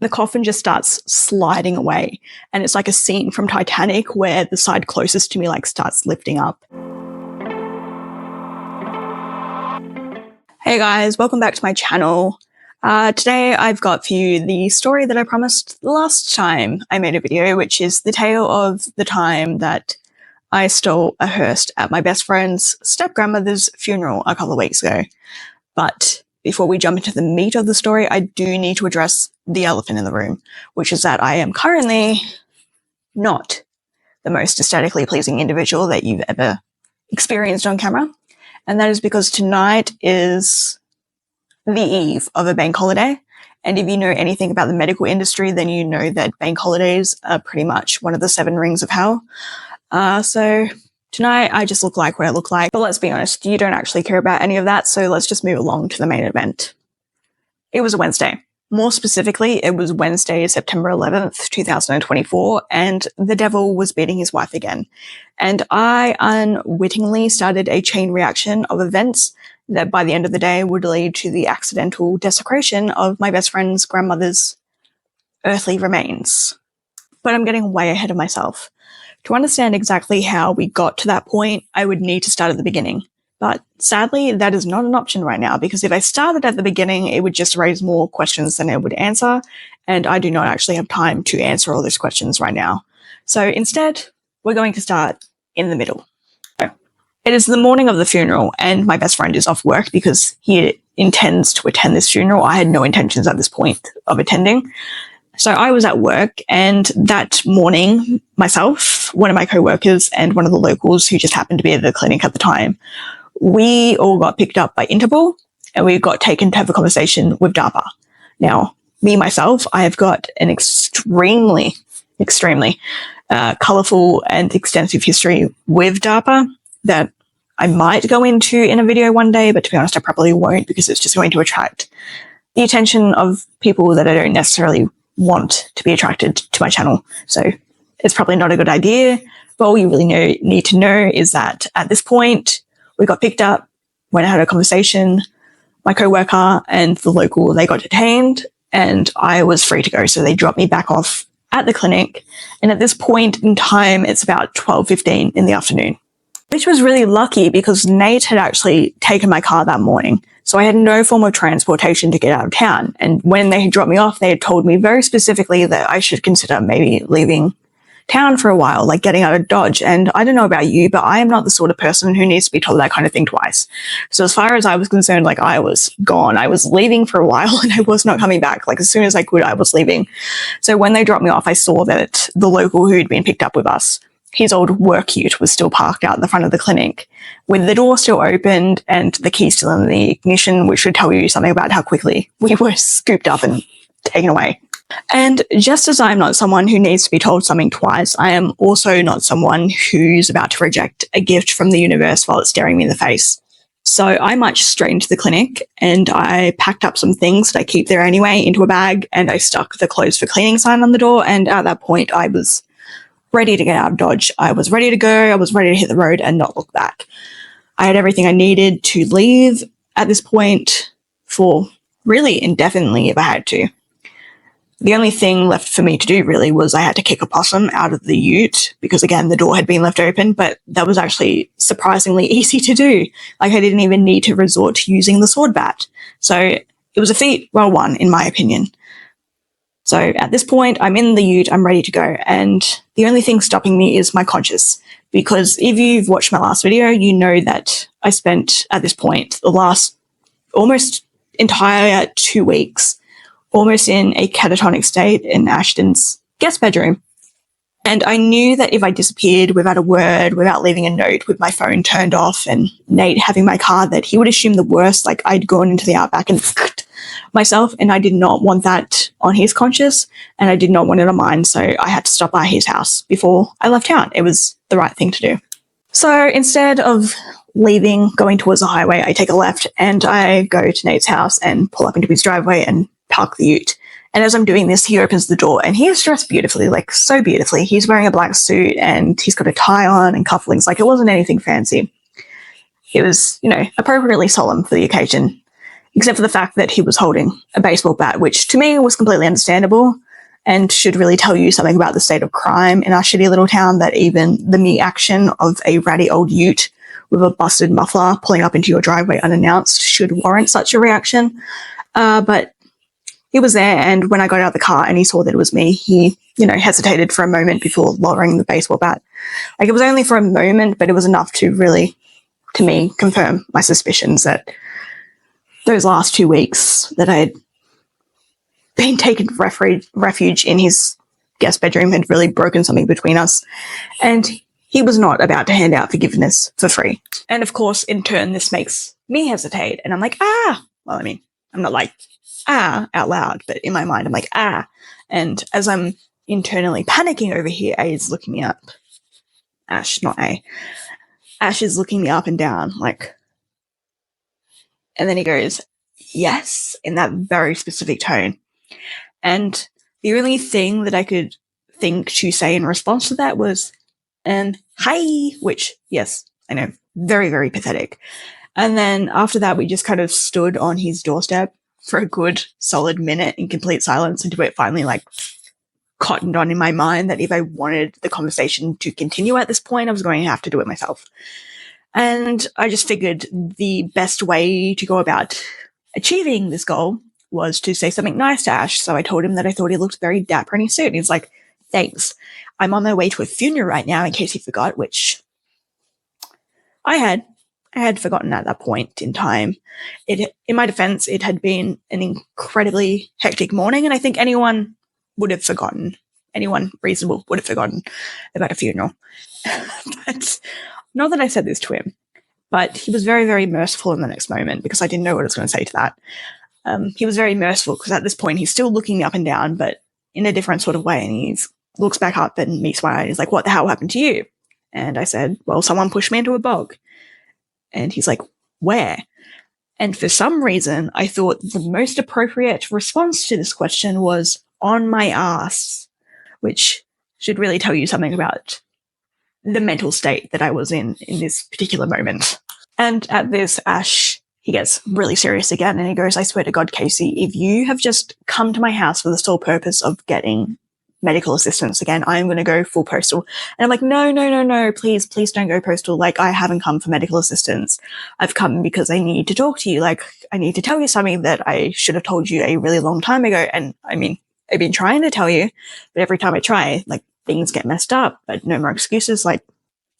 The coffin just starts sliding away, and it's like a scene from Titanic where the side closest to me like starts lifting up. Hey guys, welcome back to my channel. Today I've got for you the story that I promised the last time I made a video, which is the tale of the time that I stole a hearse at my best friend's step-grandmother's funeral a couple of weeks ago. But before we jump into the meat of the story, I do need to address the elephant in the room, which is that I am currently not the most aesthetically pleasing individual that you've ever experienced on camera. And that is because tonight is the eve of a bank holiday. And if you know anything about the medical industry, then you know that bank holidays are pretty much one of the 7 rings of hell. So tonight I just look like what I look like. But let's be honest, you don't actually care about any of that. So let's just move along to the main event. It was a Wednesday. More specifically, it was Wednesday, September 11th, 2024, and the devil was beating his wife again. And I unwittingly started a chain reaction of events that by the end of the day would lead to the accidental desecration of my best friend's grandmother's earthly remains. But I'm getting way ahead of myself. To understand exactly how we got to that point, I would need to start at the beginning. But sadly, that is not an option right now, because if I started at the beginning, it would just raise more questions than it would answer, and I do not actually have time to answer all those questions right now. So instead, we're going to start in the middle. So, it is the morning of the funeral, and my best friend is off work because he intends to attend this funeral. I had no intentions at this point of attending. So I was at work, and that morning, myself, one of my co-workers, and one of the locals who just happened to be at the clinic at the time, we all got picked up by Interpol, and we got taken to have a conversation with DARPA. Now, me, myself, I have got an extremely colourful and extensive history with DARPA that I might go into in a video one day, but to be honest, I probably won't, because it's just going to attract the attention of people that I don't necessarily want to be attracted to my channel. So it's probably not a good idea. But all you really need to know is that at this point, we got picked up, went and had a conversation. My co-worker and the local, they got detained, and I was free to go. So they dropped me back off at the clinic. And at this point in time, it's about 12:15 in the afternoon, which was really lucky because Nate had actually taken my car that morning. So I had no form of transportation to get out of town. And when they had dropped me off, they had told me very specifically that I should consider maybe leaving town for a while, like getting out of Dodge. And I don't know about you, but I am not the sort of person who needs to be told that kind of thing twice. So as far as I was concerned, like, I was gone. I was leaving for a while and I was not coming back. Like, as soon as I could, I was leaving. So when they dropped me off, I saw that the local who'd been picked up with us, his old work ute was still parked out in the front of the clinic with the door still opened and the key still in the ignition, which should tell you something about how quickly we were scooped up and taken away. And just as I'm not someone who needs to be told something twice, I am also not someone who's about to reject a gift from the universe while it's staring me in the face. So I marched straight into the clinic and I packed up some things that I keep there anyway into a bag, and I stuck the closed for cleaning sign on the door. And at that point, I was ready to get out of Dodge. I was ready to go. I was ready to hit the road and not look back. I had everything I needed to leave at this point for really indefinitely if I had to. The only thing left for me to do really was I had to kick a possum out of the ute because, again, the door had been left open, but that was actually surprisingly easy to do. Like, I didn't even need to resort to using the sword bat. So it was a feat well won, in my opinion. So at this point, I'm in the ute, I'm ready to go. And the only thing stopping me is my conscience. Because if you've watched my last video, you know that I spent, at this point, the last almost entire 2 weeks almost in a catatonic state in Ashton's guest bedroom. And I knew that if I disappeared without a word, without leaving a note, with my phone turned off and Nate having my car, that he would assume the worst, like I'd gone into the outback and myself, and I did not want that on his conscience, and I did not want it on mine, so I had to stop by his house before I left town. It was the right thing to do. So instead of leaving, going towards the highway, I take a left and I go to Nate's house and pull up into his driveway and park the ute. And as I'm doing this, he opens the door and he is dressed beautifully, like so beautifully. He's wearing a black suit and he's got a tie on and cufflinks. Like, it wasn't anything fancy. It was, appropriately solemn for the occasion. except for the fact that he was holding a baseball bat, which to me was completely understandable and should really tell you something about the state of crime in our shitty little town, that even the mere action of a ratty old ute with a busted muffler pulling up into your driveway unannounced should warrant such a reaction. But he was there, and when I got out of the car and he saw that it was me, he, hesitated for a moment before lowering the baseball bat. Like, it was only for a moment, but it was enough to really, to me, confirm my suspicions that those last 2 weeks that I had been taken refuge in his guest bedroom had really broken something between us, and he was not about to hand out forgiveness for free. And of course, in turn, this makes me hesitate, and I'm like, well, I mean, I'm not like, out loud, but in my mind, I'm like, and as I'm internally panicking over here, A is looking me up. Ash, not A. Ash is looking me up and down, like, and then he goes, yes, in that very specific tone. And the only thing that I could think to say in response to that was, hi, which, yes, I know, very, very pathetic. And then after that, we just kind of stood on his doorstep for a good solid minute in complete silence until it finally, like, cottoned on in my mind that if I wanted the conversation to continue at this point, I was going to have to do it myself. And I just figured the best way to go about achieving this goal was to say something nice to Ash. So I told him that I thought he looked very dapper in his suit. And he's like, thanks. I'm on my way to a funeral right now, in case he forgot, which I had forgotten at that point in time. In my defense, it had been an incredibly hectic morning, and I think anyone reasonable would have forgotten about a funeral. But not that I said this to him, but he was very, very merciful in the next moment, because I didn't know what I was going to say to that. He was very merciful because at this point he's still looking up and down, but in a different sort of way, and he looks back up and meets my eye, and he's like, what the hell happened to you? And I said, well, someone pushed me into a bog. And he's like, where? And for some reason, I thought the most appropriate response to this question was, on my ass, which should really tell you something about the mental state that I was in this particular moment. And at this, Ash, he gets really serious again, and he goes, I swear to God, Casey, if you have just come to my house for the sole purpose of getting medical assistance again, I'm going to go full postal. And I'm like, no, please don't go postal. Like, I haven't come for medical assistance. I've come because I need to talk to you. Like, I need to tell you something that I should have told you a really long time ago. And I mean, I've been trying to tell you, but every time I try, like, things get messed up, but no more excuses. Like,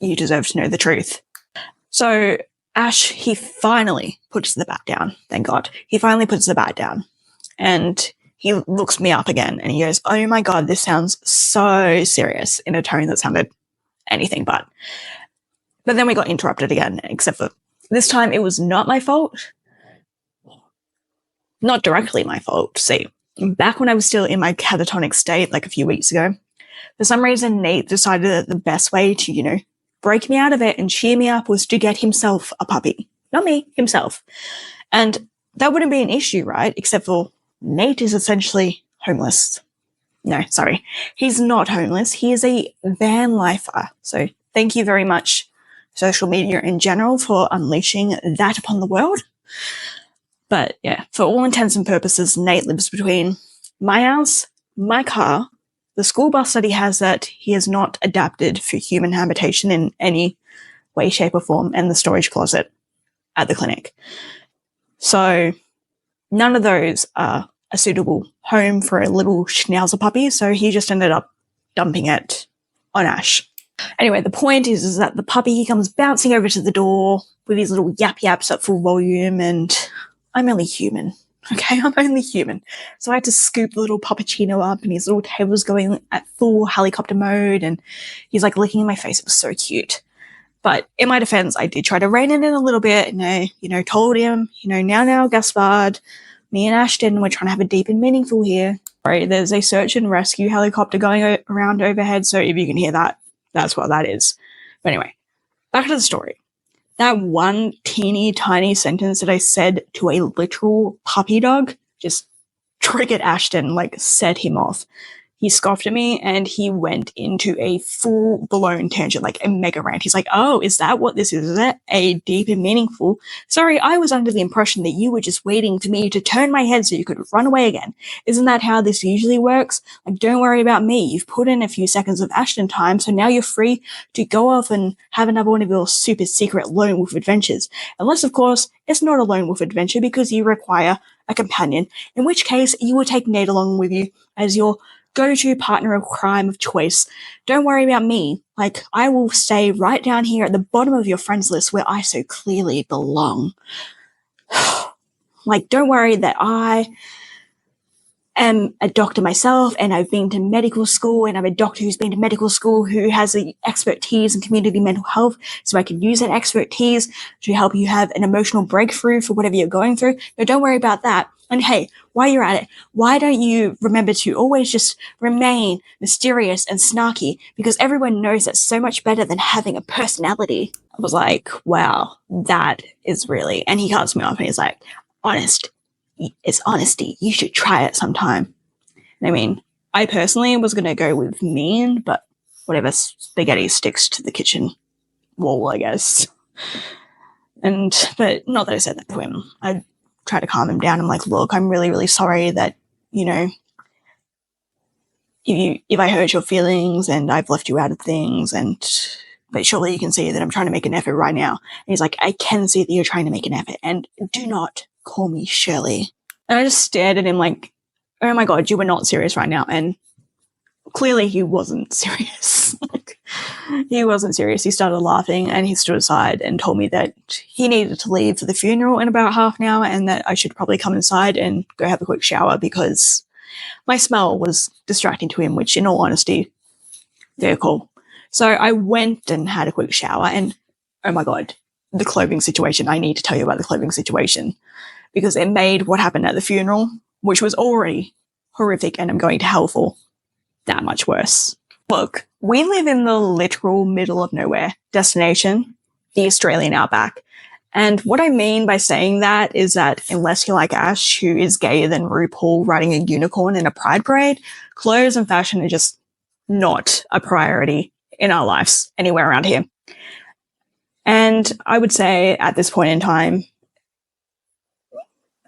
you deserve to know the truth. So Ash, he finally puts the bat down. Thank God. He finally puts the bat down, and he looks me up again, and he goes, oh my God, this sounds so serious, in a tone that sounded anything but. But then we got interrupted again, except for this time it was not my fault. Not directly my fault. See, back when I was still in my catatonic state, like a few weeks ago, for some reason, Nate decided that the best way to, break me out of it and cheer me up was to get himself a puppy. Not me, himself. And that wouldn't be an issue, right? Except for Nate is essentially homeless. No, sorry. He's not homeless. He is a van lifer. So thank you very much, social media in general, for unleashing that upon the world. But yeah, for all intents and purposes, Nate lives between my house, my car, the school bus that he has that he has not adapted for human habitation in any way, shape, or form, and the storage closet at the clinic. So none of those are a suitable home for a little schnauzer puppy, so he just ended up dumping it on Ash. Anyway, the point is that the puppy, he comes bouncing over to the door with his little yaps at full volume, and I'm only human. Okay, I'm only human. So I had to scoop the little puppuccino up, and his little tail was going at full helicopter mode, and he's like licking my face. It was so cute. But in my defense, I did try to rein it in a little bit, and I, told him, now, Gaspard, me and Ashton, we're trying to have a deep and meaningful here. Right, there's a search and rescue helicopter going around overhead, so if you can hear that, that's what that is. But anyway, back to the story. That one teeny tiny sentence that I said to a literal puppy dog just triggered Ashton, like set him off. he scoffed at me and he went into a full-blown tangent, like a mega rant. He's like, oh, is that what this is? Is that a deep and meaningful? Sorry, I was under the impression that you were just waiting for me to turn my head so you could run away again. Isn't that how this usually works? Like, don't worry about me. You've put in a few seconds of Ashton time, so now you're free to go off and have another one of your super secret lone wolf adventures. Unless, of course, it's not a lone wolf adventure because you require a companion, in which case you will take Nate along with you as your go-to partner of crime of choice. Don't worry about me. Like, I will stay right down here at the bottom of your friends list where I so clearly belong. Like, don't worry that I am a doctor myself and I've been to medical school and I'm a doctor who's been to medical school who has the expertise in community mental health, so I can use that expertise to help you have an emotional breakthrough for whatever you're going through. No, don't worry about that. And hey, while you're at it, why don't you remember to always just remain mysterious and snarky, because everyone knows that's so much better than having a personality. I was like, wow, that is really, and he cuts me off and he's like, it's honesty. You should try it sometime. And I mean, I personally was going to go with mean, but whatever, spaghetti sticks to the kitchen wall, I guess. But not that I said that to him. I try to calm him down. I'm like, look, I'm really, really sorry that, you know, if I hurt your feelings and I've left you out of things, but surely you can see that I'm trying to make an effort right now. And he's like, I can see that you're trying to make an effort, and do not call me Shirley. And I just stared at him like, oh my God, you were not serious right now. And clearly he wasn't serious. He wasn't serious. He started laughing and he stood aside and told me that he needed to leave for the funeral in about half an hour and that I should probably come inside and go have a quick shower because my smell was distracting to him, which in all honesty, very cool. So I went and had a quick shower and oh my God, the clothing situation. I need to tell you about the clothing situation because it made what happened at the funeral, which was already horrific and I'm going to hell for, that much worse. Look, we live in the literal middle of nowhere destination, the Australian outback. And what I mean by saying that is that unless you're like Ash, who is gayer than RuPaul riding a unicorn in a pride parade, clothes and fashion are just not a priority in our lives anywhere around here. And I would say at this point in time,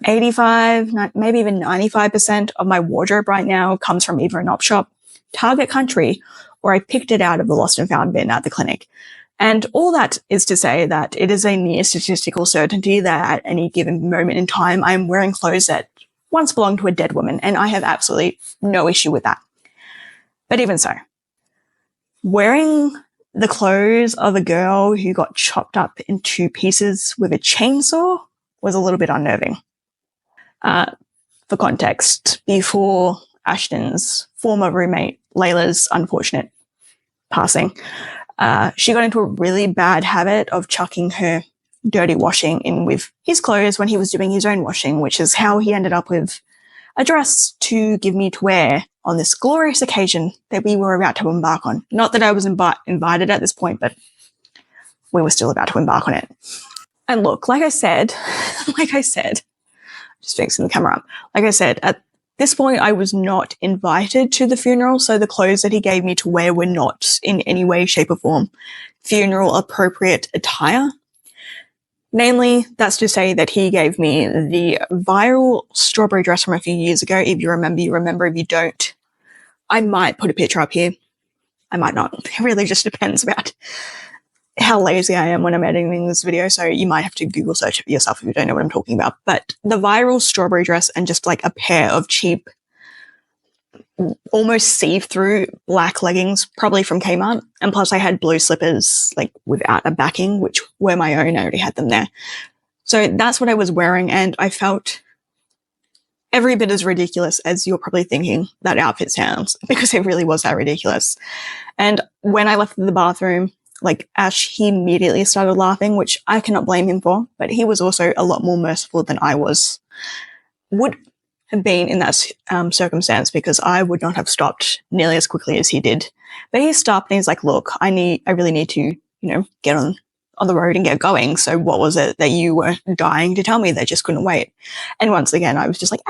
85, maybe even 95% of my wardrobe right now comes from either an op shop, Target Country, or I picked it out of the lost and found bin at the clinic. And all that is to say that it is a near statistical certainty that at any given moment in time, I am wearing clothes that once belonged to a dead woman, and I have absolutely no issue with that. But even so, wearing the clothes of a girl who got chopped up in 2 pieces with a chainsaw was a little bit unnerving. For context, before Ashton's former roommate, Layla's unfortunate passing, she got into a really bad habit of chucking her dirty washing in with his clothes when he was doing his own washing, which is how he ended up with a dress to give me to wear on this glorious occasion that we were about to embark on. Not that I was invited at this point, but we were still about to embark on it. And look, like I said, just fixing the camera up. Like I said, at this point, I was not invited to the funeral, so the clothes that he gave me to wear were not in any way, shape, or form funeral appropriate attire. Namely, that's to say that he gave me the viral strawberry dress from a few years ago. If you remember, you remember. If you don't, I might put a picture up here. I might not. It really just depends about how lazy I am when I'm editing this video, so you might have to Google search it yourself if you don't know what I'm talking about. But the viral strawberry dress and just like a pair of cheap, almost see-through black leggings, probably from Kmart. And plus I had blue slippers, like without a backing, which were my own. I already had them there. So that's what I was wearing, and I felt every bit as ridiculous as you're probably thinking that outfit sounds, because it really was that ridiculous. And when I left the bathroom, like Ash, he immediately started laughing, which I cannot blame him for, but he was also a lot more merciful than I would have been in that circumstance, because I would not have stopped nearly as quickly as he did. But he stopped and he's like, look, I really need to, get on the road and get going. So what was it that you were dying to tell me that just couldn't wait? And once again, I was just like,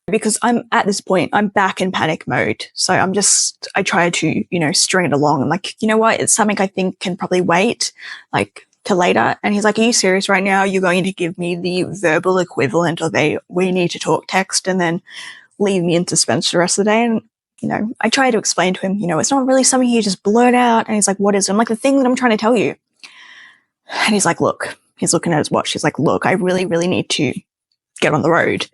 because I'm at this point, I'm back in panic mode. So I try to, string it along. I'm like, you know what? It's something I think can probably wait, like, to later. And he's like, are you serious right now? You're going to give me the verbal equivalent of a we need to talk text and then leave me in suspense the rest of the day? And, I try to explain to him, it's not really something you just blurt out. And he's like, what is it? I'm like, the thing that I'm trying to tell you. And he's like, look, he's looking at his watch. He's like, look, I really, really need to get on the road.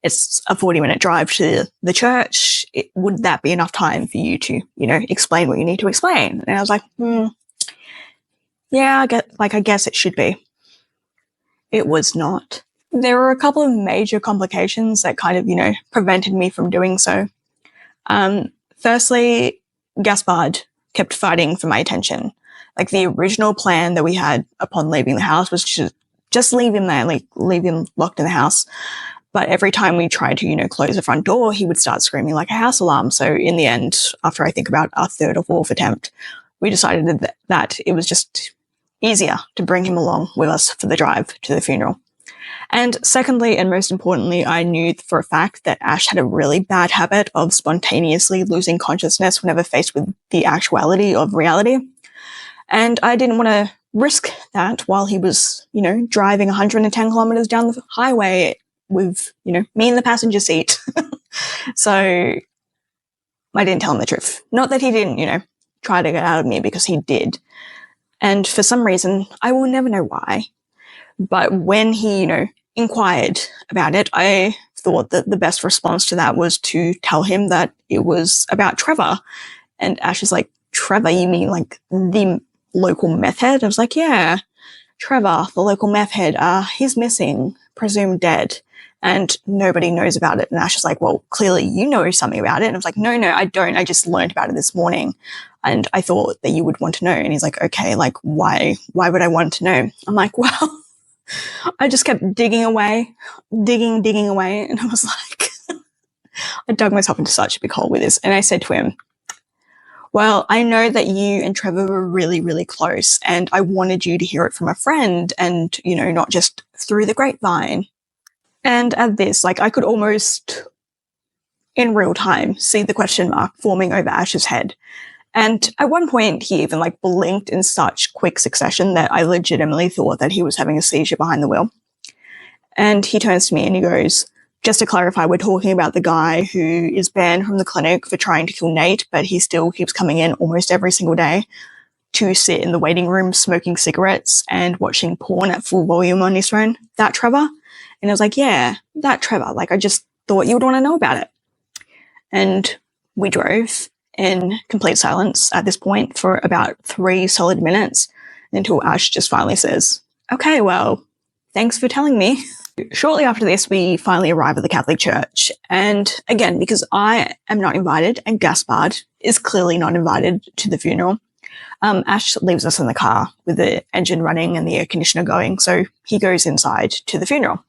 It's a 40-minute drive to the church. Would that be enough time for you to, explain what you need to explain? And I was like, yeah, I guess it should be. It was not. There were a couple of major complications that kind of, prevented me from doing so. Firstly, Gaspard kept fighting for my attention. Like, the original plan that we had upon leaving the house was to just leave him there, like leave him locked in the house. But every time we tried to, close the front door, he would start screaming like a house alarm. So in the end, after I think about our third or fourth attempt, we decided that it was just easier to bring him along with us for the drive to the funeral. And secondly, and most importantly, I knew for a fact that Ash had a really bad habit of spontaneously losing consciousness whenever faced with the actuality of reality. And I didn't want to risk that while he was, driving 110 kilometers down the highway with, me in the passenger seat. So I didn't tell him the truth. Not that he didn't, try to get out of me, because he did. And for some reason, I will never know why, but when he, inquired about it, I thought that the best response to that was to tell him that it was about Trevor. And Ash is like, Trevor, you mean like the local meth head? I was like, yeah, Trevor, the local meth head, he's missing, presumed dead, and nobody knows about it. And Ash is like, well, clearly you know something about it. And I was like, no, I don't. I just learned about it this morning, and I thought that you would want to know. And he's like, okay, like, why would I want to know? I'm like, well, I just kept digging away. And I was like, I dug myself into such a big hole with this. And I said to him, well, I know that you and Trevor were really, really close, and I wanted you to hear it from a friend and, not just through the grapevine. And at this, like, I could almost, in real time, see the question mark forming over Ash's head. And at one point, he even, like, blinked in such quick succession that I legitimately thought that he was having a seizure behind the wheel. And he turns to me and he goes, just to clarify, we're talking about the guy who is banned from the clinic for trying to kill Nate, but he still keeps coming in almost every single day to sit in the waiting room smoking cigarettes and watching porn at full volume on his phone. That Trevor? And I was like, yeah, that Trevor. Like, I just thought you would want to know about it. And we drove in complete silence at this point for about 3 solid minutes until Ash just finally says, okay, well, thanks for telling me. Shortly after this, we finally arrive at the Catholic Church. And again, because I am not invited and Gaspard is clearly not invited to the funeral, Ash leaves us in the car with the engine running and the air conditioner going. So he goes inside to the funeral.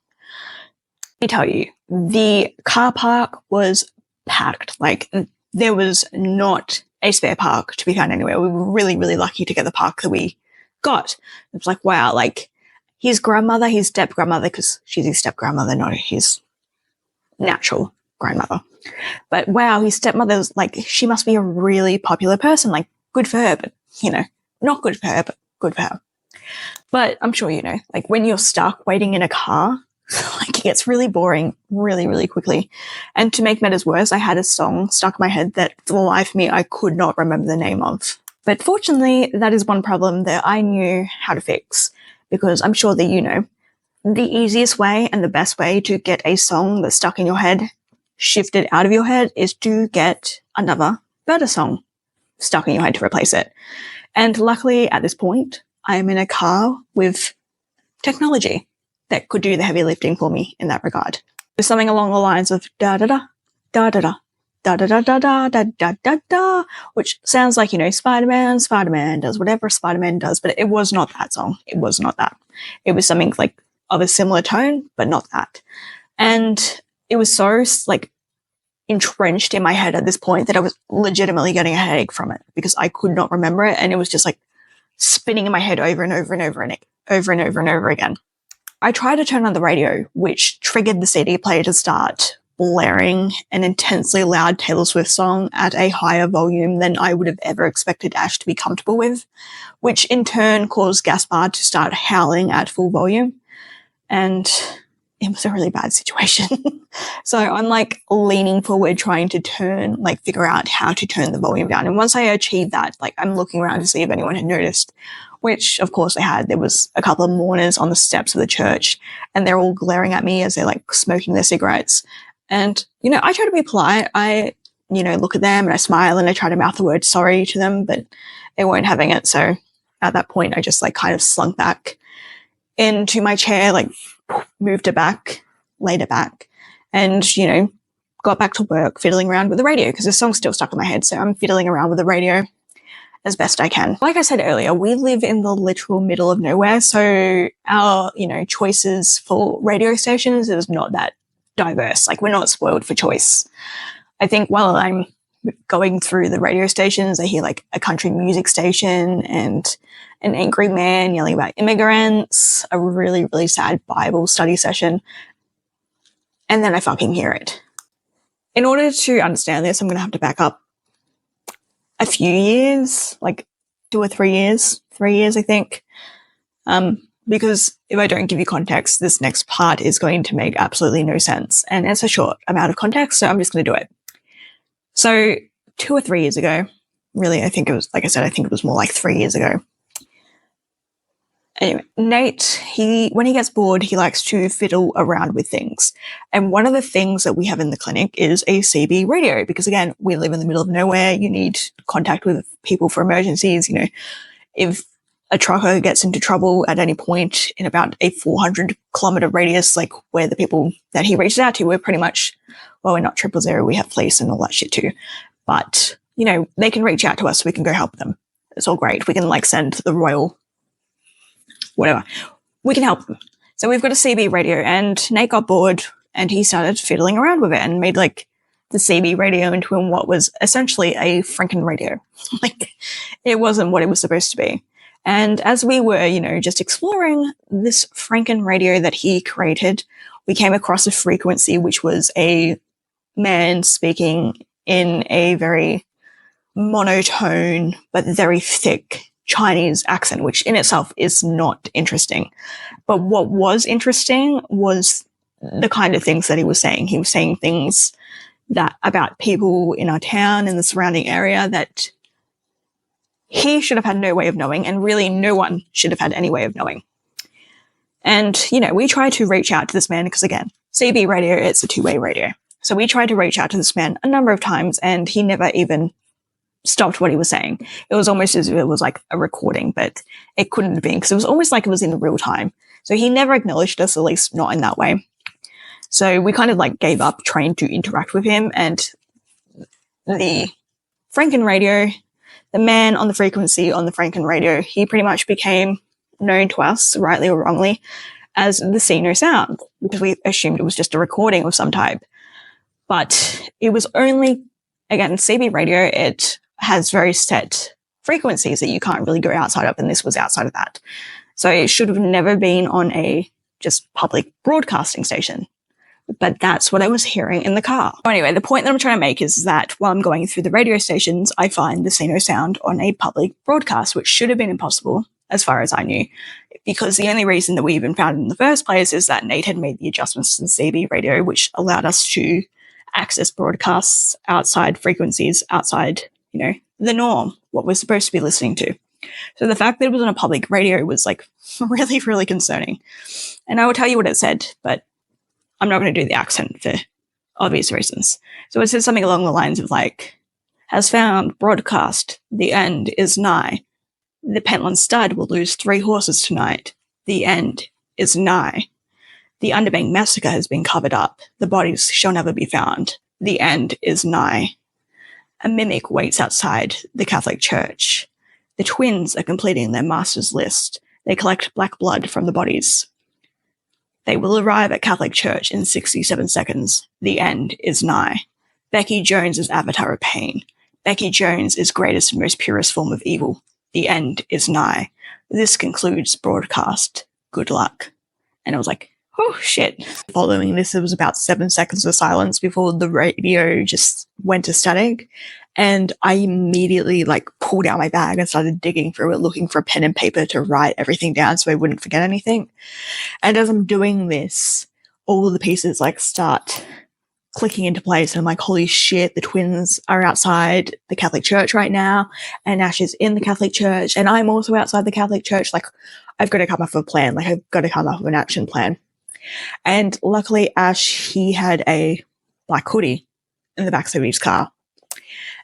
Let me tell you, the car park was packed. Like, there was not a spare park to be found anywhere. We were really, really lucky to get the park that we got. It was like, wow, like, his grandmother, his step-grandmother, because she's his step-grandmother, not his natural grandmother. But wow, his stepmother's, like, she must be a really popular person. Like, good for her, but, not good for her, but good for her. But I'm sure like, when you're stuck waiting in a car, like, it gets really boring really, really quickly. And to make matters worse, I had a song stuck in my head that, for the life of me, I could not remember the name of. But fortunately, that is one problem that I knew how to fix. Because I'm sure that the easiest way and the best way to get a song that's stuck in your head shifted out of your head is to get another, better song stuck in your head to replace it. And luckily, at this point, I am in a car with technology that could do the heavy lifting for me in that regard. There's something along the lines of da-da-da, da-da-da, da-da-da-da-da-da-da-da-da, which sounds like, Spider-Man does whatever Spider-Man does, but it was not that song. It was not that. It was something like of a similar tone, but not that. And it was so, like, entrenched in my head at this point that I was legitimately getting a headache from it because I could not remember it. And it was just like spinning in my head over and over and over and over and over and over again. I tried to turn on the radio, which triggered the CD player to start, blaring an intensely loud Taylor Swift song at a higher volume than I would have ever expected Ash to be comfortable with, which in turn caused Gaspar to start howling at full volume. And it was a really bad situation. So I'm like leaning forward, trying to figure out how to turn the volume down. And once I achieved that, like I'm looking around to see if anyone had noticed, which of course they had. There was a couple of mourners on the steps of the church, and they're all glaring at me as they're like smoking their cigarettes. And, I try to be polite. I, look at them and I smile and I try to mouth the word sorry to them, but they weren't having it. So at that point, I just like kind of slunk back into my chair, like moved it back, laid it back, and, got back to work fiddling around with the radio because the song's still stuck in my head. So I'm fiddling around with the radio as best I can. Like I said earlier, we live in the literal middle of nowhere. So our, choices for radio stations is not that diverse. Like we're not spoiled for choice. I think while I'm going through the radio stations, I hear like a country music station and an angry man yelling about immigrants, a really, really sad Bible study session. And then I fucking hear it. In order to understand this, I'm going to have to back up a few years, like 2 or 3 years, 3 years, I think. Because if I don't give you context, this next part is going to make absolutely no sense. And it's a short amount of context, so I'm just going to do it. So 2 or 3 years ago, really, I think it was, like I said, I think it was more like 3 years ago. Anyway, Nate, when he gets bored, he likes to fiddle around with things. And one of the things that we have in the clinic is a CB radio, because again, we live in the middle of nowhere. You need contact with people for emergencies. If a trucker gets into trouble at any point in about a 400-kilometer radius, like where the people that he reaches out to, we're pretty much, well, we're not 000, we have police and all that shit too. But, they can reach out to us so we can go help them. It's all great. We can like send the Royal, whatever. We can help them. So we've got a CB radio, and Nate got bored and he started fiddling around with it and made like the CB radio into what was essentially a Franken radio. Like it wasn't what it was supposed to be. And as we were, just exploring this Franken radio that he created, we came across a frequency which was a man speaking in a very monotone but very thick Chinese accent, which in itself is not interesting. But what was interesting was the kind of things that he was saying. He was saying things that about people in our town and the surrounding area that he should have had no way of knowing, and really no one should have had any way of knowing. And, we tried to reach out to this man because, again, CB radio, it's a two-way radio. So we tried to reach out to this man a number of times, and he never even stopped what he was saying. It was almost as if it was like a recording, but it couldn't have been because it was almost like it was in real time. So he never acknowledged us, at least not in that way. So we kind of like gave up trying to interact with him, and the Franken radio, the man on the frequency on the Franken radio, he pretty much became known to us, rightly or wrongly, as the See No Sound, because we assumed it was just a recording of some type. But it was only, again, CB radio, it has very set frequencies that you can't really go outside of, and this was outside of that. So it should have never been on a just public broadcasting station. But that's what I was hearing in the car. Anyway, the point that I'm trying to make is that while I'm going through the radio stations, I find the See No Sound on a public broadcast, which should have been impossible as far as I knew, because the only reason that we even found it in the first place is that Nate had made the adjustments to the CB radio, which allowed us to access broadcasts outside frequencies, outside, the norm, what we're supposed to be listening to. So the fact that it was on a public radio was like really, really concerning. And I will tell you what it said, but I'm not going to do the accent for obvious reasons. So it says something along the lines of like, has found broadcast, the end is nigh. The Pentland stud will lose 3 horses tonight. The end is nigh. The Underbank massacre has been covered up. The bodies shall never be found. The end is nigh. A mimic waits outside the Catholic Church. The twins are completing their master's list. They collect black blood from the bodies. They will arrive at Catholic Church in 67 seconds. The end is nigh. Becky Jones is avatar of pain. Becky Jones is greatest and most purest form of evil. The end is nigh. This concludes broadcast. Good luck. And I was like, Oh, shit. Following this, there was about 7 seconds of silence before the radio just went to static. And I immediately pulled out my bag and started digging through it, looking for a pen and paper to write everything down so I wouldn't forget anything. And as I'm doing this, all of the pieces start clicking into place, and I'm like, holy shit, the twins are outside the Catholic Church right now, and Ash is in the Catholic Church, and I'm also outside the Catholic Church. I've got to come up with a plan. I've got to come up with an action plan. And luckily, Ash, he had a black hoodie in the backseat of his car.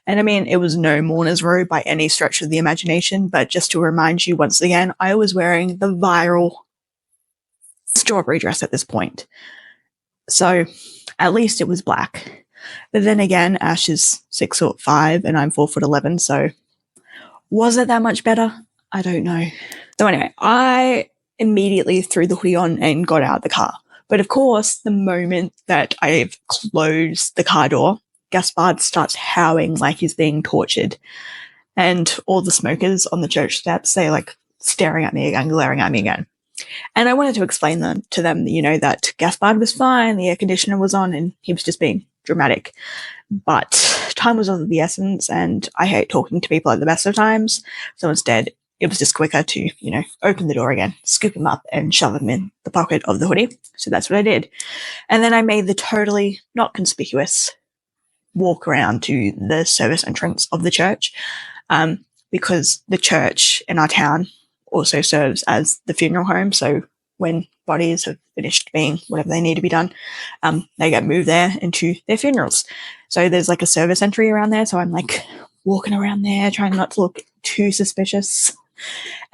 And I mean, it was no mourner's robe by any stretch of the imagination, but just to remind you once again, I was wearing the viral strawberry dress at this point. So at least it was black. But then again, Ash is 6'5" and I'm 4'11", so was it that much better? I don't know. So anyway, I immediately threw the hoodie on and got out of the car. But of course, the moment that I've closed the car door, Gaspard starts howling like he's being tortured. And all the smokers on the church steps, they're staring at me again, glaring at me again. And I wanted to explain to them, that Gaspard was fine, the air conditioner was on, and he was just being dramatic. But time was of the essence, and I hate talking to people at the best of times. So instead, it was just quicker to, open the door again, scoop him up, and shove him in the pocket of the hoodie. So that's what I did. And then I made the totally not conspicuous walk around to the service entrance of the church, because the church in our town also serves as the funeral home. So when bodies have finished being whatever they need to be done, they get moved there into their funerals. So there's a service entry around there. So I'm walking around there, trying not to look too suspicious.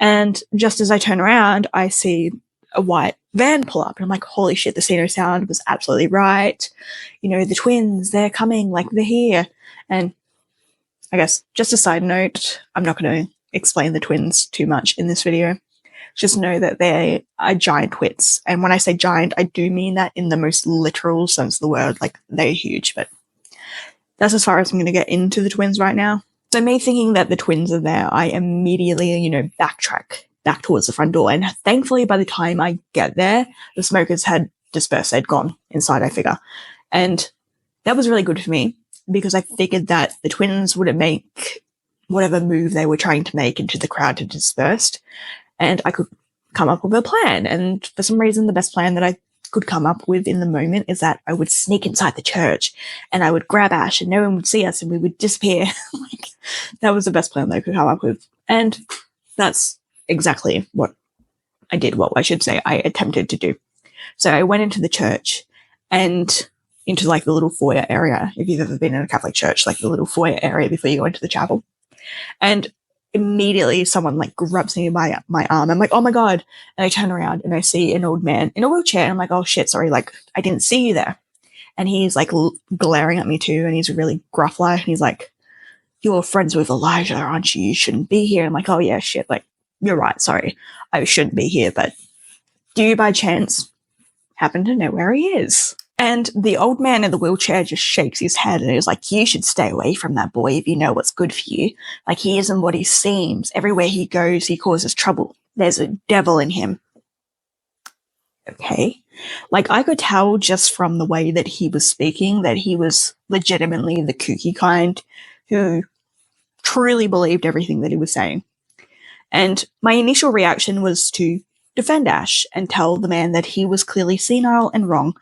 And just as I turn around, I see a white van pull up. And I'm like, holy shit, the Sino sound was absolutely right. The twins, they're coming, they're here. And I guess just a side note, I'm not going to explain the twins too much in this video. Just know that they are giant twits. And when I say giant, I do mean that in the most literal sense of the word. They're huge, but that's as far as I'm going to get into the twins right now. So me thinking that the twins are there, I immediately, backtrack back towards the front door. And thankfully, by the time I get there, the smokers had dispersed. They'd gone inside, I figure. And that was really good for me, because I figured that the twins wouldn't make whatever move they were trying to make into the crowd to disperse, and I could come up with a plan. And for some reason, the best plan that I could come up with in the moment is that I would sneak inside the church and I would grab Ash and no one would see us and we would disappear. That was the best plan that I could come up with. And that's exactly what I did, what I should say I attempted to do. So I went into the church and into the little foyer area. If you've ever been in a Catholic church, the little foyer area before you go into the chapel. And immediately someone grabs me by my arm. I'm like, oh my God. And I turn around and I see an old man in a wheelchair. And I'm like, oh shit, sorry. I didn't see you there. And he's glaring at me too. And he's really gruff and he's like, you're friends with Elijah, aren't you? You shouldn't be here. I'm like, oh yeah, shit. You're right. Sorry. I shouldn't be here. But do you by chance happen to know where he is? And the old man in the wheelchair just shakes his head and is like, you should stay away from that boy if you know what's good for you. He isn't what he seems. Everywhere he goes, he causes trouble. There's a devil in him. Okay. I could tell just from the way that he was speaking that he was legitimately the kooky kind who truly believed everything that he was saying. And my initial reaction was to defend Ash and tell the man that he was clearly senile and wrong.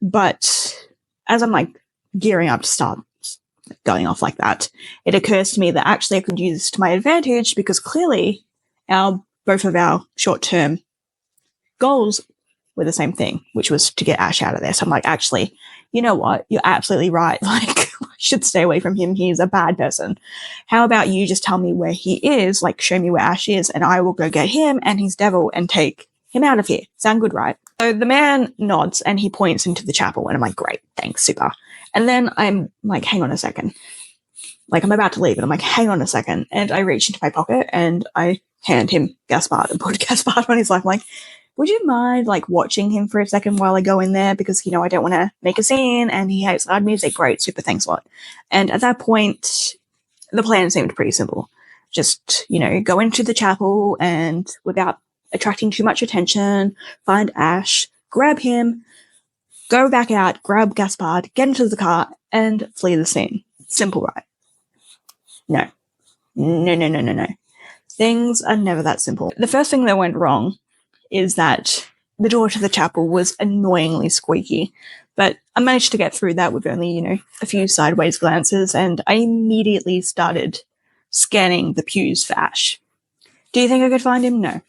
But as I'm gearing up to start going off like that, it occurs to me that actually I could use this to my advantage, because clearly both of our short-term goals were the same thing, which was to get Ash out of there. So I'm like, actually, you know what? You're absolutely right. I should stay away from him. He's a bad person. How about you just tell me where he is, show me where Ash is, and I will go get him and his devil and take him out of here. Sound good, right? So the man nods and he points into the chapel and I'm like, great, thanks, super. And then I'm like, hang on a second. I'm about to leave and I'm like, hang on a second. And I reach into my pocket and I hand him Gaspard and put Gaspard on his lap. I'm like, would you mind watching him for a second while I go in there? Because, I don't want to make a scene and he hates loud music. Great, super, thanks a lot. And at that point, the plan seemed pretty simple. Just, go into the chapel and without attracting too much attention, find Ash, grab him, go back out, grab Gaspard, get into the car, and flee the scene. Simple, right? No. No. Things are never that simple. The first thing that went wrong is that the door to the chapel was annoyingly squeaky, but I managed to get through that with only, a few sideways glances, and I immediately started scanning the pews for Ash. Do you think I could find him? No.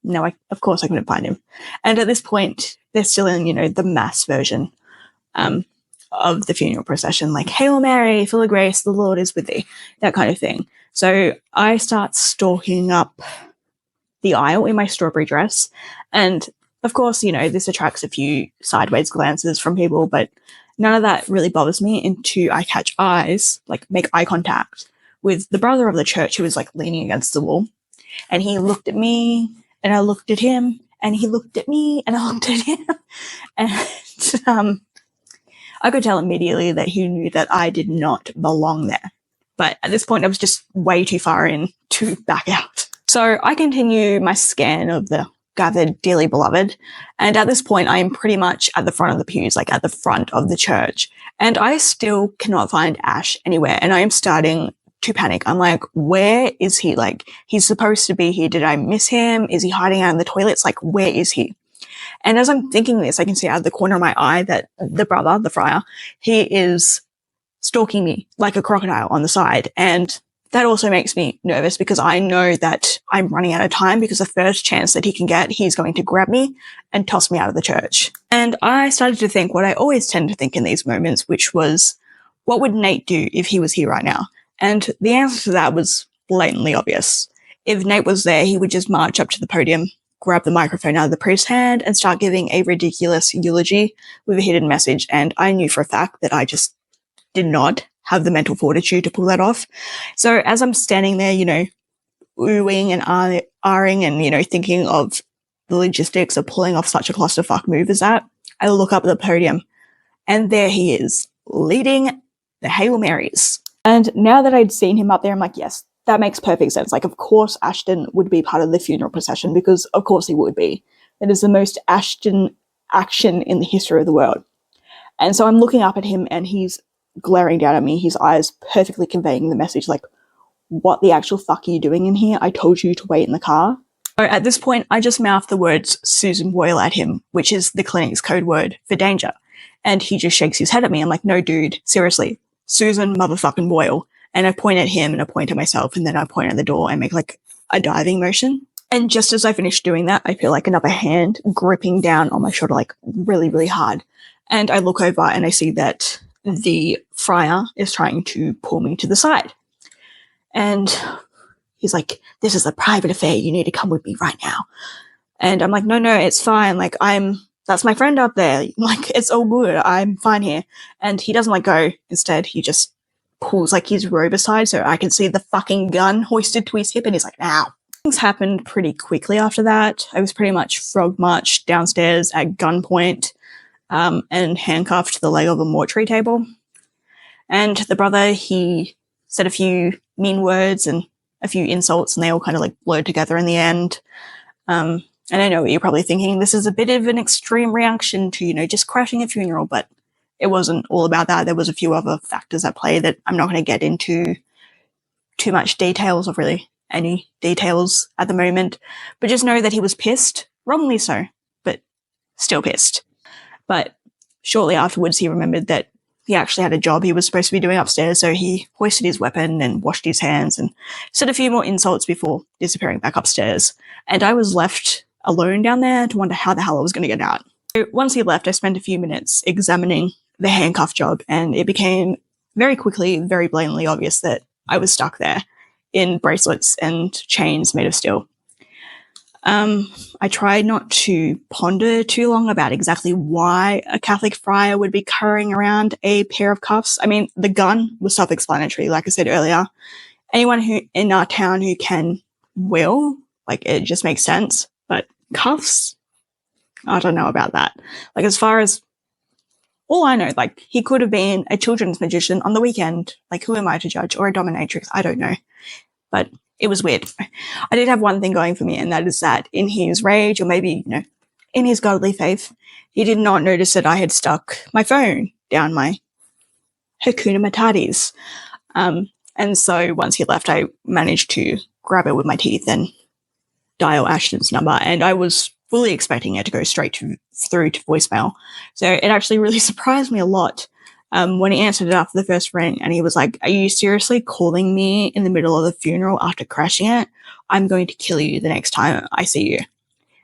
No, of course I couldn't find him. And at this point, they're still in, the mass version of the funeral procession, like, Hail Mary, full of grace, the Lord is with thee, that kind of thing. So I start stalking up the aisle in my strawberry dress, and of course, this attracts a few sideways glances from people, but none of that really bothers me until I catch eyes, like make eye contact with the brother of the church who was like leaning against the wall. And he looked at me, and I looked at him, and he looked at me, and I looked at him. And I could tell immediately that he knew that I did not belong there. But at this point, I was just way too far in to back out. So I continue my scan of the gathered dearly beloved, and at this point I am pretty much at the front of the pews, like at the front of the church, and I still cannot find Ash anywhere, and I am starting to panic. I'm like, where is he? Like, he's supposed to be here. Did I miss him? Is he hiding out in the toilets? Like, where is he? And as I'm thinking this, I can see out of the corner of my eye that the brother, the friar, he is stalking me like a crocodile on the side, and that also makes me nervous because I know that I'm running out of time, because the first chance that he can get, he's going to grab me and toss me out of the church. And I started to think what I always tend to think in these moments, which was, what would Nate do if he was here right now? And the answer to that was blatantly obvious. If Nate was there, he would just march up to the podium, grab the microphone out of the priest's hand, and start giving a ridiculous eulogy with a hidden message. And I knew for a fact that I just did not have the mental fortitude to pull that off. So as I'm standing there, oohing and ahhing and, thinking of the logistics of pulling off such a clusterfuck move as that, I look up at the podium, and there he is, leading the Hail Marys. And now that I'd seen him up there, I'm like, yes, that makes perfect sense. Like, of course Ashton would be part of the funeral procession, because of course he would be. It is the most Ashton action in the history of the world. And so I'm looking up at him, and he's glaring down at me, his eyes perfectly conveying the message, like, what the actual fuck are you doing in here? I told you to wait in the car. So at this point, I just mouthed the words Susan Boyle at him, which is the clinic's code word for danger. And he just shakes his head at me. I'm like, no, dude, seriously, Susan motherfucking Boyle. And I point at him, and I point at myself, and then I point at the door and make like a diving motion. And just as I finish doing that, I feel like another hand gripping down on my shoulder, like really, really hard. And I look over, and I see that the friar is trying to pull me to the side. And he's like, this is a private affair. You need to come with me right now. And I'm like, no, it's fine. Like, that's my friend up there. Like, it's all good. I'm fine here. And he doesn't let go. Instead, he just pulls like his robe aside so I can see the fucking gun hoisted to his hip. And he's like, ow. Things happened pretty quickly after that. I was pretty much frog marched downstairs at gunpoint, and handcuffed to the leg of a mortuary table. And the brother, he said a few mean words and a few insults, and they all kind of like blurred together in the end. And I know what you're probably thinking, this is a bit of an extreme reaction to, just crashing a funeral, but it wasn't all about that. There was a few other factors at play that I'm not going to get into too much details, or really any details at the moment. But just know that he was pissed, wrongly so, but still pissed. But shortly afterwards, he remembered that he actually had a job he was supposed to be doing upstairs, so he hoisted his weapon and washed his hands and said a few more insults before disappearing back upstairs. And I was left alone down there to wonder how the hell I was going to get out. So once he left, I spent a few minutes examining the handcuff job, and it became very quickly, very blatantly obvious that I was stuck there in bracelets and chains made of steel. I tried not to ponder too long about exactly why a Catholic friar would be carrying around a pair of cuffs. I mean, the gun was self-explanatory, like I said earlier. Anyone who in our town who can will, like, it just makes sense. But cuffs? I don't know about that. Like, as far as all I know, like, he could have been a children's magician on the weekend. Like, who am I to judge? Or a dominatrix? I don't know. But it was weird. I did have one thing going for me, and that is that in his rage, or maybe, In his godly faith, he did not notice that I had stuck my phone down my Hakuna Matatis. And so once he left, I managed to grab it with my teeth and dial Ashton's number. And I was fully expecting it to go straight through to voicemail. So it actually really surprised me a lot when he answered it after the first ring. And he was like, "Are you seriously calling me in the middle of the funeral after crashing it? I'm going to kill you the next time I see you."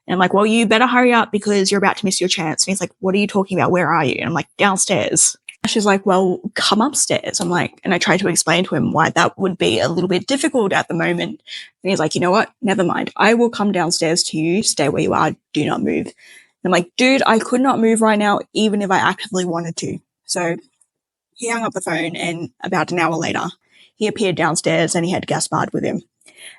And I'm like, "Well, you better hurry up because you're about to miss your chance." And he's like, "What are you talking about? Where are you?" And I'm like, "Downstairs." She's like, "Well, come upstairs." I'm like, and I tried to explain to him why that would be a little bit difficult at the moment. And he's like, "You know what? Never mind. I will come downstairs to you. Stay where you are. Do not move." And I'm like, "Dude, I could not move right now, even if I actively wanted to." So he hung up the phone, and about an hour later, he appeared downstairs and he had Gaspard with him.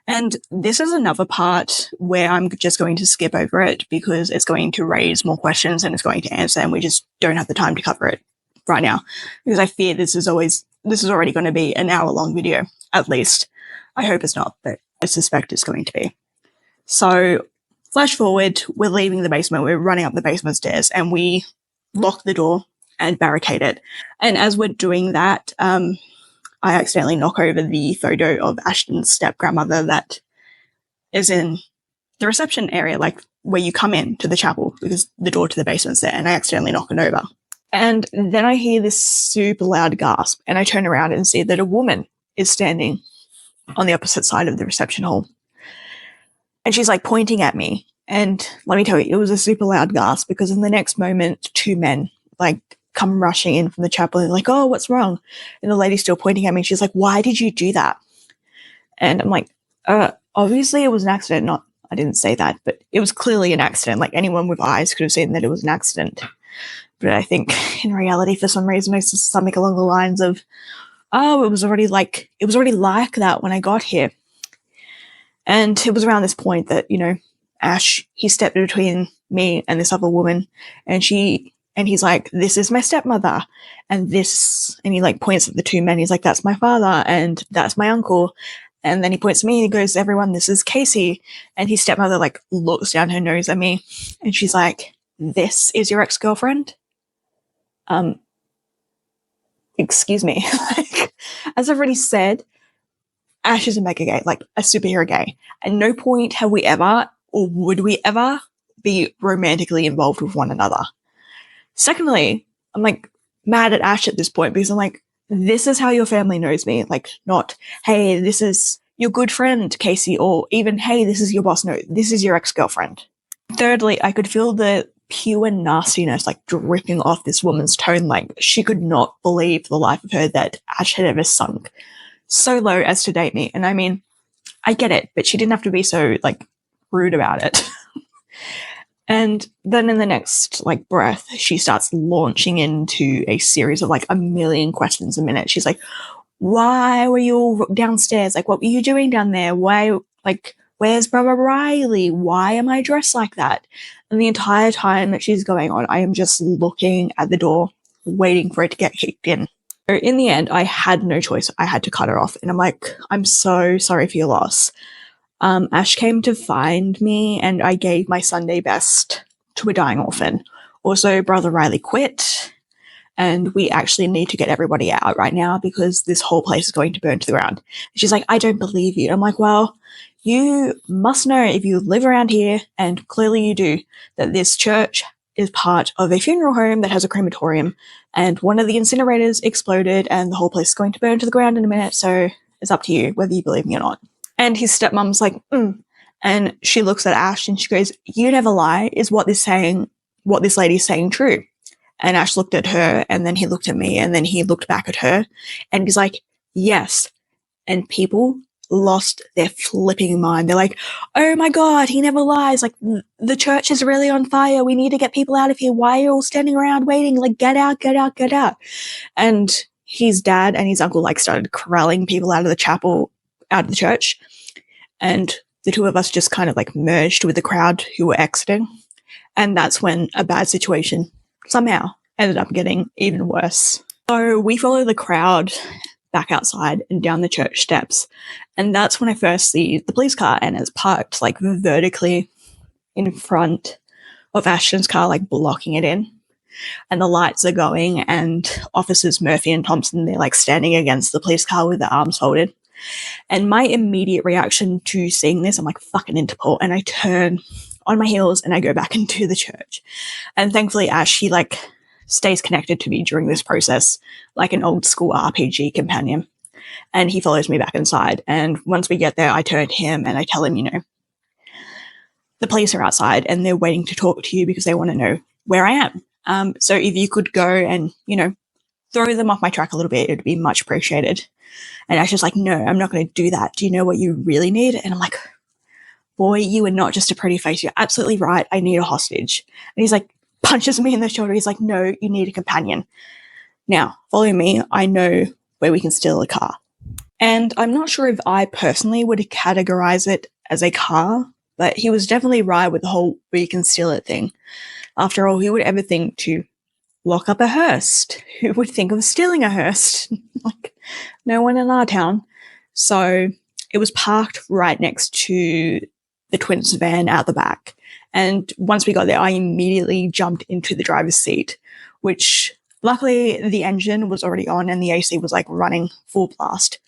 And this is another part where I'm just going to skip over it because it's going to raise more questions and it's going to answer, and we just don't have the time to cover it right now because I fear this is already going to be an hour-long video, at least. I hope it's not, but I suspect it's going to be. So, flash forward, we're leaving the basement, we're running up the basement stairs, and we lock the door and barricade it. And as we're doing that, I accidentally knock over the photo of Ashton's step-grandmother that is in the reception area, like where you come in to the chapel, because the door to the basement's there, and I accidentally knock it over. And then I hear this super loud gasp, and I turn around and see that a woman is standing on the opposite side of the reception hall. And she's like pointing at me. And let me tell you, it was a super loud gasp because in the next moment, two men like come rushing in from the chapel and like, "Oh, what's wrong?" And the lady's still pointing at me. She's like, "Why did you do that?" And I'm like, obviously it was an accident. I didn't say that, but it was clearly an accident. Like anyone with eyes could have seen that it was an accident. But I think in reality, for some reason, I said something along the lines of, "Oh, it was already like that when I got here." And it was around this point that, Ash, he stepped between me and this other woman, and he's like, "This is my stepmother," and he like points at the two men. He's like, "That's my father, and that's my uncle." And then he points at me and he goes, "Everyone, this is Casey." And his stepmother like looks down her nose at me, and she's like, "This is your ex-girlfriend?" Excuse me. Like, as I've already said, Ash is a mega gay, like a superhero gay. At no point have we ever, or would we ever, be romantically involved with one another. Secondly, I'm like mad at Ash at this point because I'm like, this is how your family knows me. Like, not, "Hey, this is your good friend, Casey," or even, "Hey, this is your boss." No, this is your ex-girlfriend. Thirdly, I could feel the pure nastiness like dripping off this woman's tone. Like she could not believe for the life of her that Ash had ever sunk so low as to date me. And I mean, I get it, but she didn't have to be so like rude about it. And then in the next like breath, she starts launching into a series of like a million questions a minute. She's like, "Why were you all downstairs? Like, what were you doing down there? Why, like, where's Brother Riley? Why am I dressed like that?" And the entire time that she's going on, I am just looking at the door, waiting for it to get kicked in. So in the end, I had no choice. I had to cut her off. And I'm like, "I'm so sorry for your loss." Ash came to find me, and I gave my Sunday best to a dying orphan. Also, Brother Riley quit, and we actually need to get everybody out right now because this whole place is going to burn to the ground. And she's like, "I don't believe you." I'm like, "Well, you must know if you live around here, and clearly you do, that this church is part of a funeral home that has a crematorium, and one of the incinerators exploded, and the whole place is going to burn to the ground in a minute, so it's up to you whether you believe me or not." And his stepmom's like, And she looks at Ash and she goes, "You never lie. Is what this lady's saying true?" And Ash looked at her, and then he looked at me, and then he looked back at her, and he's like, "Yes." And people lost their flipping mind. They're like, "Oh my God, he never lies. Like, the church is really on fire. We need to get people out of here. Why are you all standing around waiting? Like, get out, get out, get out." And his dad and his uncle like started corralling people out of the chapel, out of the church. And the two of us just kind of like merged with the crowd who were exiting. And that's when a bad situation somehow ended up getting even worse. So we follow the crowd back outside and down the church steps. And that's when I first see the police car, and it's parked like vertically in front of Ashton's car, like blocking it in. And the lights are going, and officers Murphy and Thompson, they're like standing against the police car with their arms folded. And my immediate reaction to seeing this, I'm like, fucking Interpol. And I turn on my heels and I go back into the church. And thankfully, Ash, he like stays connected to me during this process, like an old school RPG companion. And he follows me back inside. And once we get there, I turn to him and I tell him, you know, the police are outside and they're waiting to talk to you because they want to know where I am. So if you could go and, you know, throw them off my track a little bit, it would be much appreciated. And Ash is like, no, I'm not going to do that. Do you know what you really need? And I'm like, boy, you are not just a pretty face. You're absolutely right. I need a hostage. And he's like, punches me in the shoulder. He's like, no, you need a companion. Now, follow me. I know where we can steal a car. And I'm not sure if I personally would categorize it as a car, but he was definitely right with the whole we can steal it thing. After all, who would ever think to lock up a hearse? Who would think of stealing a hearse? Like, no one in our town. So it was parked right next to the twins' van out the back. And once we got there, I immediately jumped into the driver's seat, which luckily the engine was already on and the AC was like running full blast.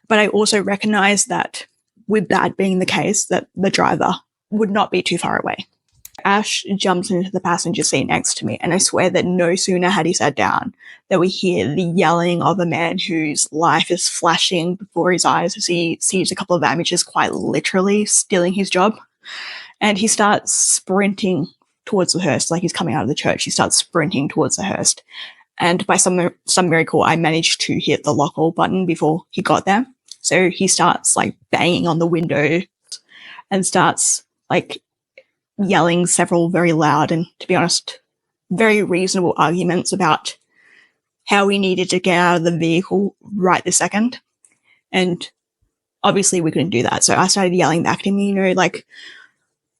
But I also recognized that with that being the case, that the driver would not be too far away. Ash jumps into the passenger seat next to me, and I swear that no sooner had he sat down that we hear the yelling of a man whose life is flashing before his eyes as he sees a couple of amateurs quite literally stealing his job. And he starts sprinting towards the hearse, like he's coming out of the church. He starts sprinting towards the hearse. And by some miracle, I managed to hit the lock all button before he got there. So he starts like banging on the window and starts like yelling several very loud and, to be honest, very reasonable arguments about how we needed to get out of the vehicle right this second. And obviously we couldn't do that. So I started yelling back to him, you know, like,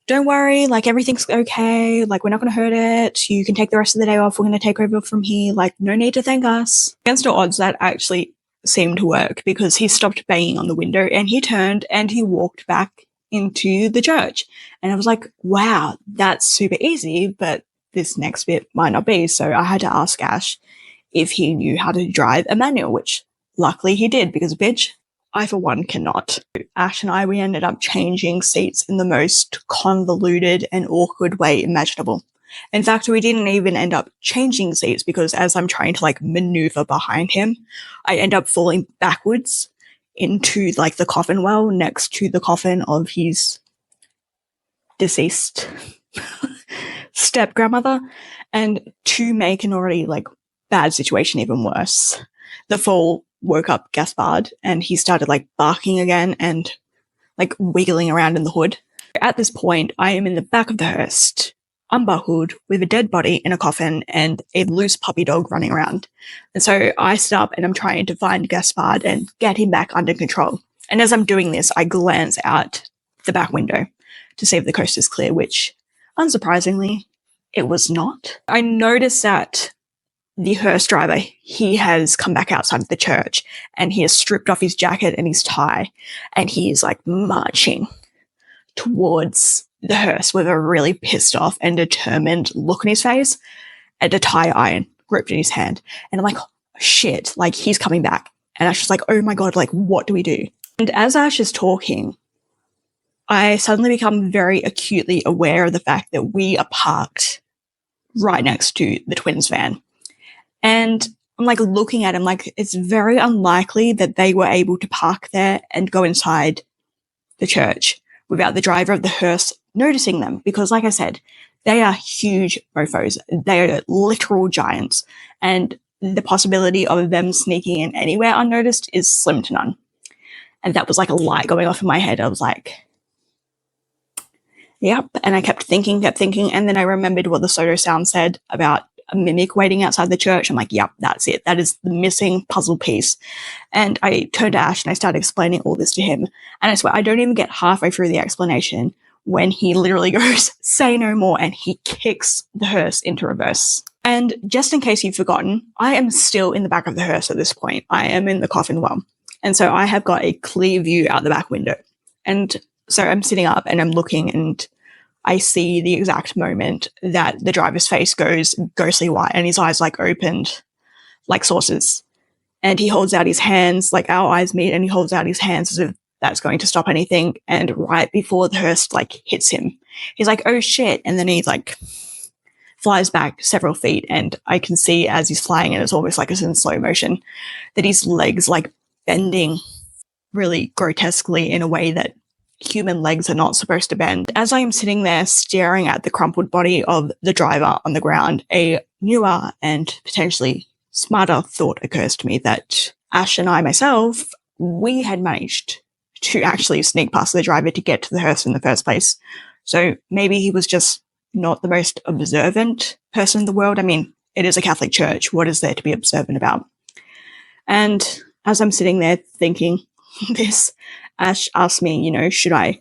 don't worry, like everything's okay, like we're not going to hurt it, you can take the rest of the day off, we're going to take over from here, like no need to thank us. Against all odds, that actually seemed to work because he stopped banging on the window and he turned and he walked back into the church. And I was like, wow, that's super easy, but this next bit might not be. So I had to ask Ash if he knew how to drive a manual, which luckily he did because, bitch, I for one cannot. Ash and I, we ended up changing seats in the most convoluted and awkward way imaginable. In fact, we didn't even end up changing seats because as I'm trying to like maneuver behind him, I end up falling backwards into like the coffin well next to the coffin of his deceased step grandmother. And to make an already like bad situation even worse, the fall woke up Gaspard and he started like barking again and like wiggling around in the hood. At this point, I am in the back of the hearse, unbuckled, with a dead body in a coffin and a loose puppy dog running around. And so I stop and I'm trying to find Gaspard and get him back under control. And as I'm doing this, I glance out the back window to see if the coast is clear, which, unsurprisingly, it was not. I noticed that the hearse driver, he has come back outside of the church and he has stripped off his jacket and his tie and he is like marching towards the hearse with a really pissed off and determined look on his face and a tie iron gripped in his hand. And I'm like, oh, shit, like he's coming back. And Ash is like, oh my God, like what do we do? And as Ash is talking, I suddenly become very acutely aware of the fact that we are parked right next to the twins' van. And I'm like looking at him like it's very unlikely that they were able to park there and go inside the church without the driver of the hearse noticing them. Because like I said, they are huge mofos. They are literal giants. And the possibility of them sneaking in anywhere unnoticed is slim to none. And that was like a light going off in my head. I was like, yep. And I kept thinking. And then I remembered what the Soto sound said about a mimic waiting outside the church. I'm like, yep, that's it. That is the missing puzzle piece. And I turned to Ash and I started explaining all this to him. And I swear, I don't even get halfway through the explanation when he literally goes, say no more, and he kicks the hearse into reverse. And just in case you've forgotten, I am still in the back of the hearse at this point. I am in the coffin well. And so I have got a clear view out the back window. And so I'm sitting up and I'm looking and I see the exact moment that the driver's face goes ghostly white and his eyes like opened like saucers. And he holds out his hands, like our eyes meet, and he holds out his hands as if that's going to stop anything. And right before the hearse like hits him, he's like, oh shit. And then he like flies back several feet. And I can see as he's flying, and it's almost like it's in slow motion, that his legs like bending really grotesquely in a way that human legs are not supposed to bend. As I am sitting there staring at the crumpled body of the driver on the ground, a newer and potentially smarter thought occurs to me that Ash and I myself, we had managed to actually sneak past the driver to get to the hearse in the first place. So maybe he was just not the most observant person in the world. I mean, it is a Catholic church. What is there to be observant about? And as I'm sitting there thinking this, Ash asked me, you know, should I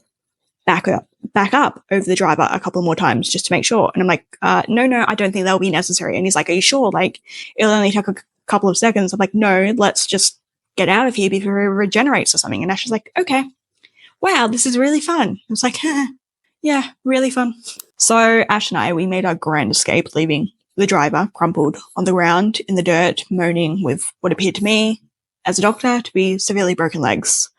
back up over the driver a couple more times just to make sure? And I'm like, no, I don't think that'll be necessary. And he's like, are you sure? Like, it'll only take a couple of seconds. I'm like, no, let's just get out of here before it regenerates or something. And Ash is like, okay, wow, this is really fun. I was like, yeah, really fun. So Ash and I, we made our grand escape, leaving the driver crumpled on the ground in the dirt, moaning with what appeared to me, as a doctor, to be severely broken legs.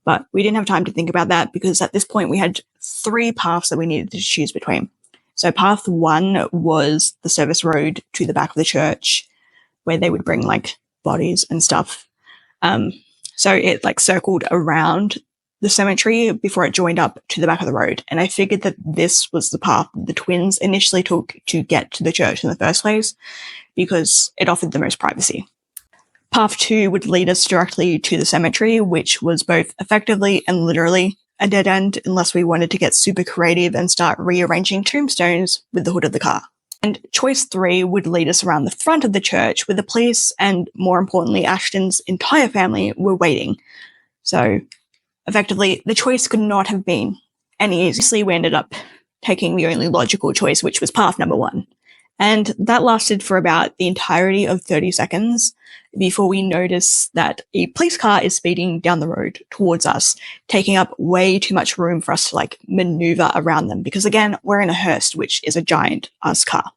But we didn't have time to think about that because at this point we had 3 paths that we needed to choose between. So path 1 was the service road to the back of the church where they would bring like bodies and stuff. So it like circled around the cemetery before it joined up to the back of the road. And I figured that this was the path the twins initially took to get to the church in the first place because it offered the most privacy. Path 2 would lead us directly to the cemetery, which was both effectively and literally a dead end unless we wanted to get super creative and start rearranging tombstones with the hood of the car. And choice 3 would lead us around the front of the church where the police and, more importantly, Ashton's entire family were waiting. So, effectively, the choice could not have been any easier. We ended up taking the only logical choice, which was path number 1. And that lasted for about the entirety of 30 seconds before we noticed that a police car is speeding down the road towards us, taking up way too much room for us to like maneuver around them. Because again, we're in a hearse, which is a giant ass car.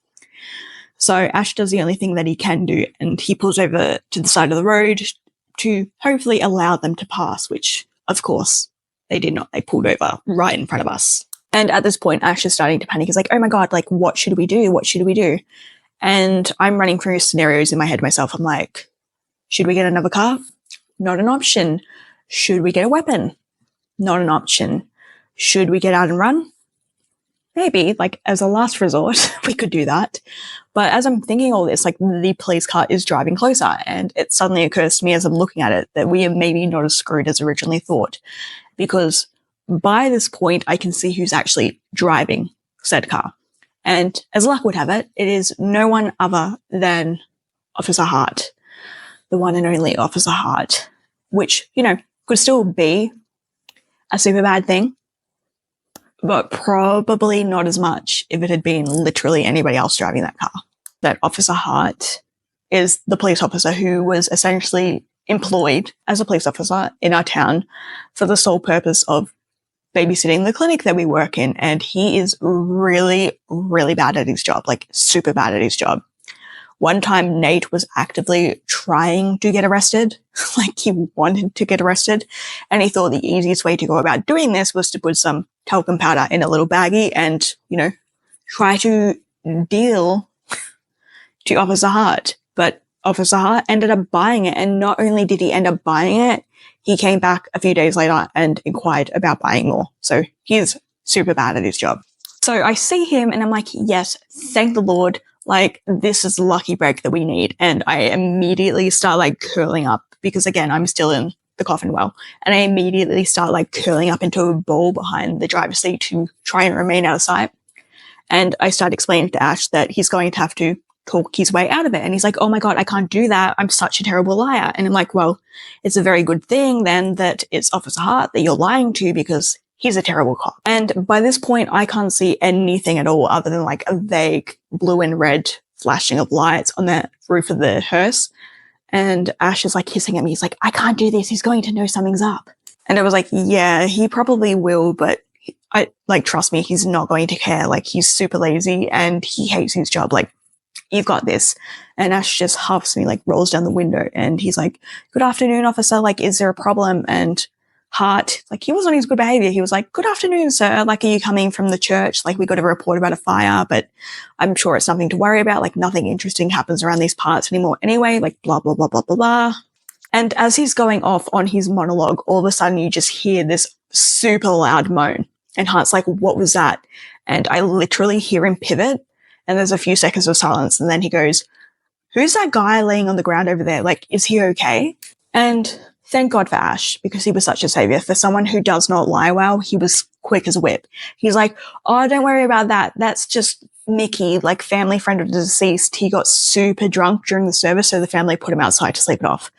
So Ash does the only thing that he can do, and he pulls over to the side of the road to hopefully allow them to pass, which of course they did not. They pulled over right in front of us. And at this point, Ash is starting to panic. He's like, oh my God, like, what should we do? What should we do? And I'm running through scenarios in my head myself. I'm like, should we get another car? Not an option. Should we get a weapon? Not an option. Should we get out and run? Maybe, like, as a last resort, we could do that. But as I'm thinking all this, like, the police car is driving closer. And it suddenly occurs to me as I'm looking at it that we are maybe not as screwed as originally thought. Because by this point, I can see who's actually driving said car. And as luck would have it, it is no one other than Officer Hart, the one and only Officer Hart, which, you know, could still be a super bad thing, but probably not as much if it had been literally anybody else driving that car. That Officer Hart is the police officer who was essentially employed as a police officer in our town for the sole purpose of babysitting the clinic that we work in. And he is really, really bad at his job, like super bad at his job. One time Nate was actively trying to get arrested, like he wanted to get arrested. And he thought the easiest way to go about doing this was to put some talcum powder in a little baggie and, you know, try to deal to Officer Hart. But Officer Hart ended up buying it. And not only did he end up buying it, he came back a few days later and inquired about buying more. So he's super bad at his job. So I see him and I'm like, yes, thank the Lord. Like, this is the lucky break that we need. And I immediately start like curling up because again, I'm still in the coffin well. And I immediately start like curling up into a ball behind the driver's seat to try and remain out of sight. And I start explaining to Ash that he's going to have to talk his way out of it. And he's like, oh my God, I can't do that. I'm such a terrible liar. And I'm like, well, it's a very good thing then that it's Officer Hart that you're lying to because he's a terrible cop. And by this point, I can't see anything at all other than like a vague blue and red flashing of lights on the roof of the hearse. And Ash is like hissing at me. He's like, I can't do this. He's going to know something's up. And I was like, yeah, he probably will, but trust me, he's not going to care. Like, he's super lazy and he hates his job. Like, you've got this. And Ash just huffs me, like, rolls down the window, and he's like, good afternoon, officer. Like, is there a problem? And Hart, like, he was on his good behavior. He was like, good afternoon, sir. Like, are you coming from the church? Like, we got a report about a fire, but I'm sure it's nothing to worry about. Like, nothing interesting happens around these parts anymore anyway. Like, blah, blah, blah, blah, blah, blah. And as he's going off on his monologue, all of a sudden you just hear this super loud moan. And Hart's like, what was that? And I literally hear him pivot, and there's a few seconds of silence. And then he goes, who's that guy laying on the ground over there? Like, is he okay? And thank God for Ash, because he was such a savior. For someone who does not lie well, he was quick as a whip. He's like, oh, don't worry about that. That's just Mickey, like, family friend of the deceased. He got super drunk during the service, so the family put him outside to sleep it off.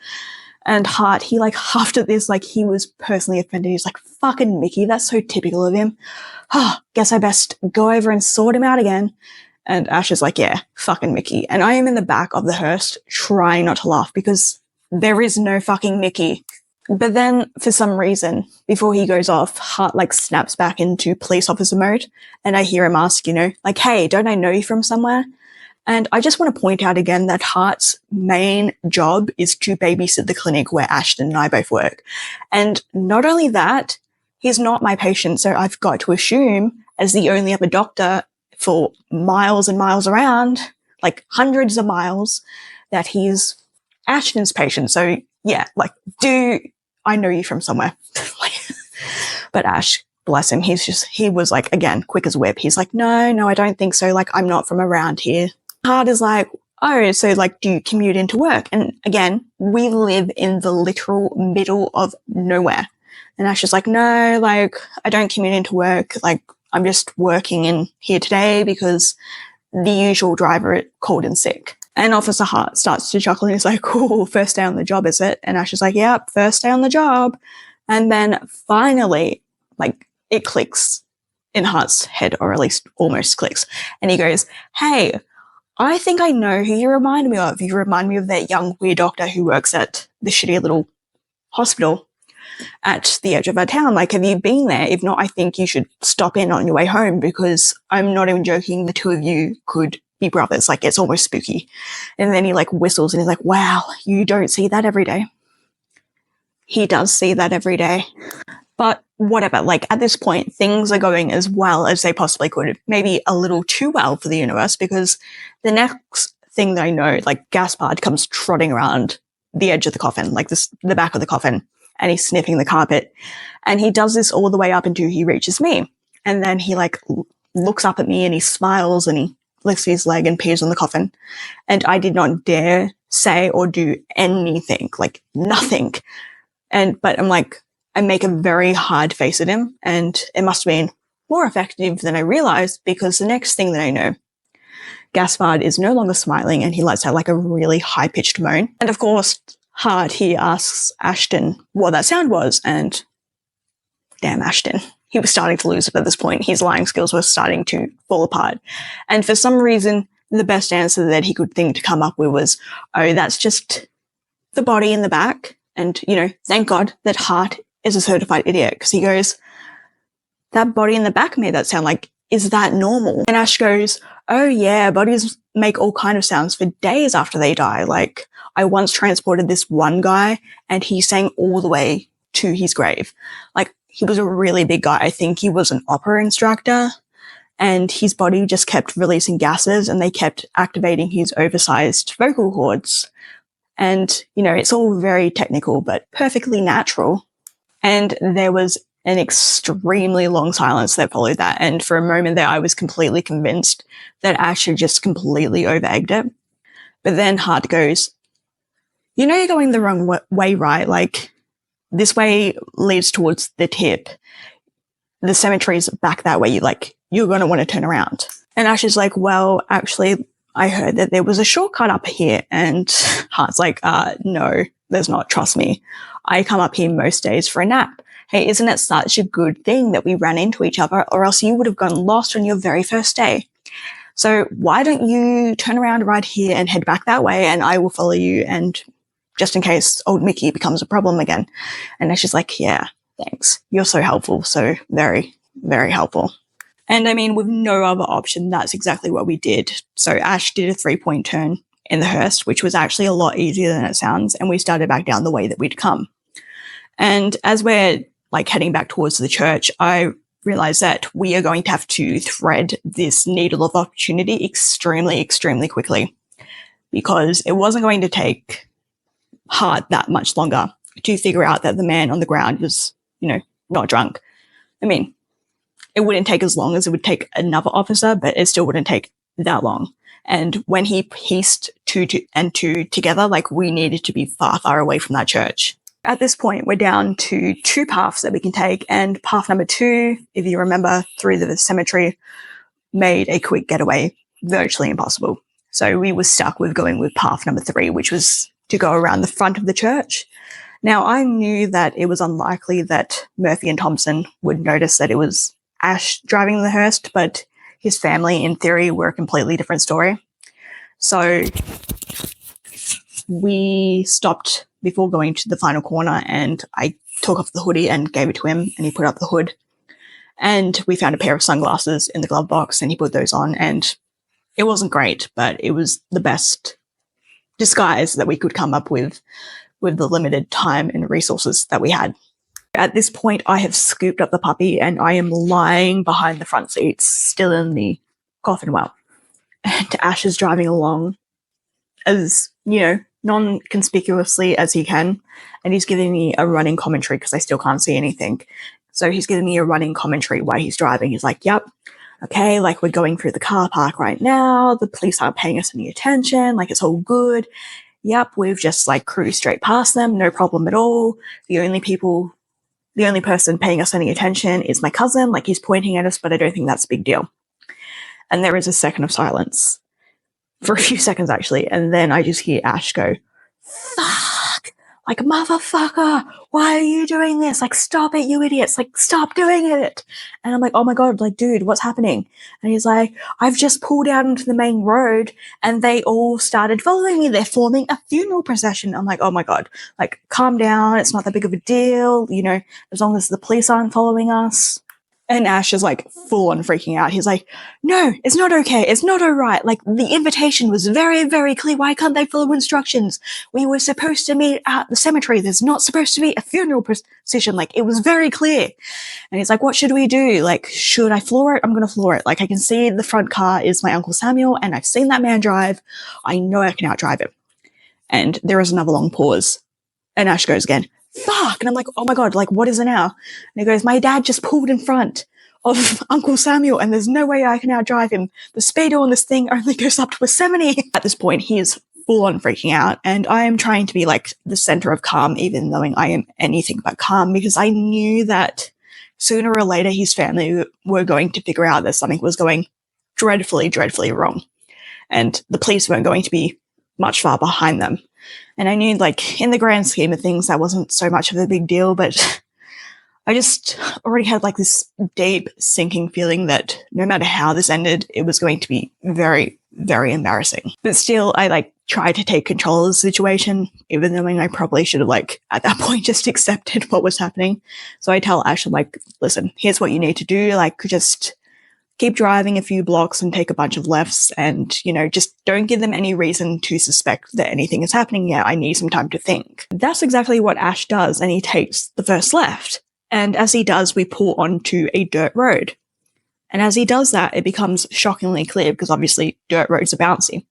And Hart, he, like, huffed at this like he was personally offended. He's like, fucking Mickey, that's so typical of him. Oh, guess I best go over and sort him out again. And Ash is like, yeah, fucking Mickey. And I am in the back of the hearse trying not to laugh because there is no fucking Mickey. But then, for some reason, before he goes off, Hart, like, snaps back into police officer mode. And I hear him ask, like, hey, don't I know you from somewhere? And I just want to point out again that Hart's main job is to babysit the clinic where Ashton and I both work. And not only that, he's not my patient, so I've got to assume, as the only other doctor for miles and miles around, like hundreds of miles, that he's Ashton's patient. So yeah, like, do I know you from somewhere? But Ash, bless him, he was like, again, quick as a whip. He's like, no, I don't think so. Like, I'm not from around here. Hart is like, oh, so, like, do you commute into work? And again, we live in the literal middle of nowhere. And Ash is like, no, like, I don't commute into work. Like, I'm just working in here today because the usual driver called in sick. And Officer Hart starts to chuckle and he's like, cool, first day on the job, is it? And Ash is like, yep, first day on the job. And then finally, like, it clicks in Hart's head, or at least almost clicks. And he goes, hey, I think I know who you remind me of. You remind me of that young weird doctor who works at the shitty little hospital at the edge of our town. Like, have you been there? If not, I think you should stop in on your way home, because I'm not even joking, the two of you could be brothers. Like, it's almost spooky. And then he, like, whistles and he's like, wow, you don't see that every day. He does see that every day. But whatever, like, at this point, things are going as well as they possibly could. Maybe a little too well for the universe, because the next thing that I know, like, Gaspard comes trotting around the edge of the coffin, like the back of the coffin, and he's sniffing the carpet. And he does this all the way up until he reaches me. And then he, like, looks up at me and he smiles and he lifts his leg and peers on the coffin. And I did not dare say or do anything, like, nothing. But I'm like, I make a very hard face at him, and it must have been more effective than I realized, because the next thing that I know, Gaspard is no longer smiling and he lets out, like, a really high-pitched moan. And of course, Hart, he asks Ashton what that sound was, and damn Ashton. He was starting to lose it at this point. His lying skills were starting to fall apart. And for some reason, the best answer that he could think to come up with was, oh, that's just the body in the back. And, thank God that Hart is a certified idiot, because he goes, that body in the back made that sound. Like, is that normal? And Ash goes, oh yeah, bodies make all kind of sounds for days after they die. Like, I once transported this one guy and he sang all the way to his grave. Like, he was a really big guy. I think he was an opera instructor, and his body just kept releasing gases and they kept activating his oversized vocal cords. And, it's all very technical, but perfectly natural. And there was an extremely long silence that followed that. And for a moment there, I was completely convinced that Ash had just completely over-egged it. But then Hart goes, you're going the wrong way, right? Like, this way leads towards the tip. The cemetery's back that way. You're going to want to turn around. And Ash is like, well, actually, I heard that there was a shortcut up here. And Hart's like, no, there's not. Trust me. I come up here most days for a nap. Hey, isn't it such a good thing that we ran into each other, or else you would have gone lost on your very first day? So why don't you turn around right here and head back that way, and I will follow you, and just in case old Mickey becomes a problem again. And Ash is like, yeah, thanks. You're so helpful. So very, very helpful. And I mean, with no other option, that's exactly what we did. So Ash did a 3-point turn in the hearse, which was actually a lot easier than it sounds, and we started back down the way that we'd come. And as we're like heading back towards the church, I realized that we are going to have to thread this needle of opportunity extremely, extremely quickly, because it wasn't going to take Hart that much longer to figure out that the man on the ground was, not drunk. I mean, it wouldn't take as long as it would take another officer, but it still wouldn't take that long. And when he pieced two and two together, like, we needed to be far, far away from that church. At this point, we're down to 2 paths that we can take, and path number 2, if you remember, through the cemetery, made a quick getaway virtually impossible. So we were stuck with going with path number 3, which was to go around the front of the church. Now, I knew that it was unlikely that Murphy and Thompson would notice that it was Ash driving the hearse, but his family, in theory, were a completely different story. So we stopped before going to the final corner, and I took off the hoodie and gave it to him, and he put up the hood. And we found a pair of sunglasses in the glove box, and he put those on, and it wasn't great, but it was the best disguise that we could come up with the limited time and resources that we had. At this point, I have scooped up the puppy, and I am lying behind the front seats, still in the coffin well. And Ash is driving along as, non-conspicuously as he can, and he's giving me a running commentary because I still can't see anything. So he's giving me a running commentary while he's driving. He's like, yep, okay, like, we're going through the car park right now. The police aren't paying us any attention. Like, it's all good. Yep, we've just, like, cruised straight past them. No problem at all. The only person paying us any attention is my cousin. Like, he's pointing at us, but I don't think that's a big deal. And there is a second of silence. For a few seconds, actually. And then I just hear Ash go, fuck! Like, motherfucker! Why are you doing this? Like, stop it, you idiots! Like, stop doing it! And I'm like, oh my god, like, dude, what's happening? And he's like, I've just pulled out into the main road, and they all started following me. They're forming a funeral procession. I'm like, oh my god, like, calm down. It's not that big of a deal, as long as the police aren't following us. And Ash is, like, full on freaking out. He's like, no, it's not okay. It's not all right. Like, the invitation was very, very clear. Why can't they follow instructions? We were supposed to meet at the cemetery. There's not supposed to be a funeral procession. Like, it was very clear. And he's like, what should we do? Like, should I floor it? I'm going to floor it. Like, I can see the front car is my Uncle Samuel, and I've seen that man drive. I know I can outdrive him. And there is another long pause. And Ash goes again, fuck. And I'm like, oh my god, like, what is it now? And he goes, my dad just pulled in front of Uncle Samuel, and there's no way I can outdrive him. The speedo on this thing only goes up to a 70. At this point, he is full on freaking out, and I am trying to be, like, the center of calm, even knowing I am anything but calm, because I knew that sooner or later his family were going to figure out that something was going dreadfully, dreadfully wrong. And the police weren't going to be much far behind them. And I knew, like, in the grand scheme of things, that wasn't so much of a big deal, but I just already had, like, this deep sinking feeling that no matter how this ended, it was going to be very, very embarrassing. But still, I, like, tried to take control of the situation, even knowing I probably should have, like, at that point just accepted what was happening. So I tell Ash, I'm like, listen, here's what you need to do. Like, just keep driving a few blocks and take a bunch of lefts, and, just don't give them any reason to suspect that anything is happening yet. I need some time to think. That's exactly what Ash does, and he takes the first left. And as he does, we pull onto a dirt road. And as he does that, it becomes shockingly clear, because obviously dirt roads are bouncy.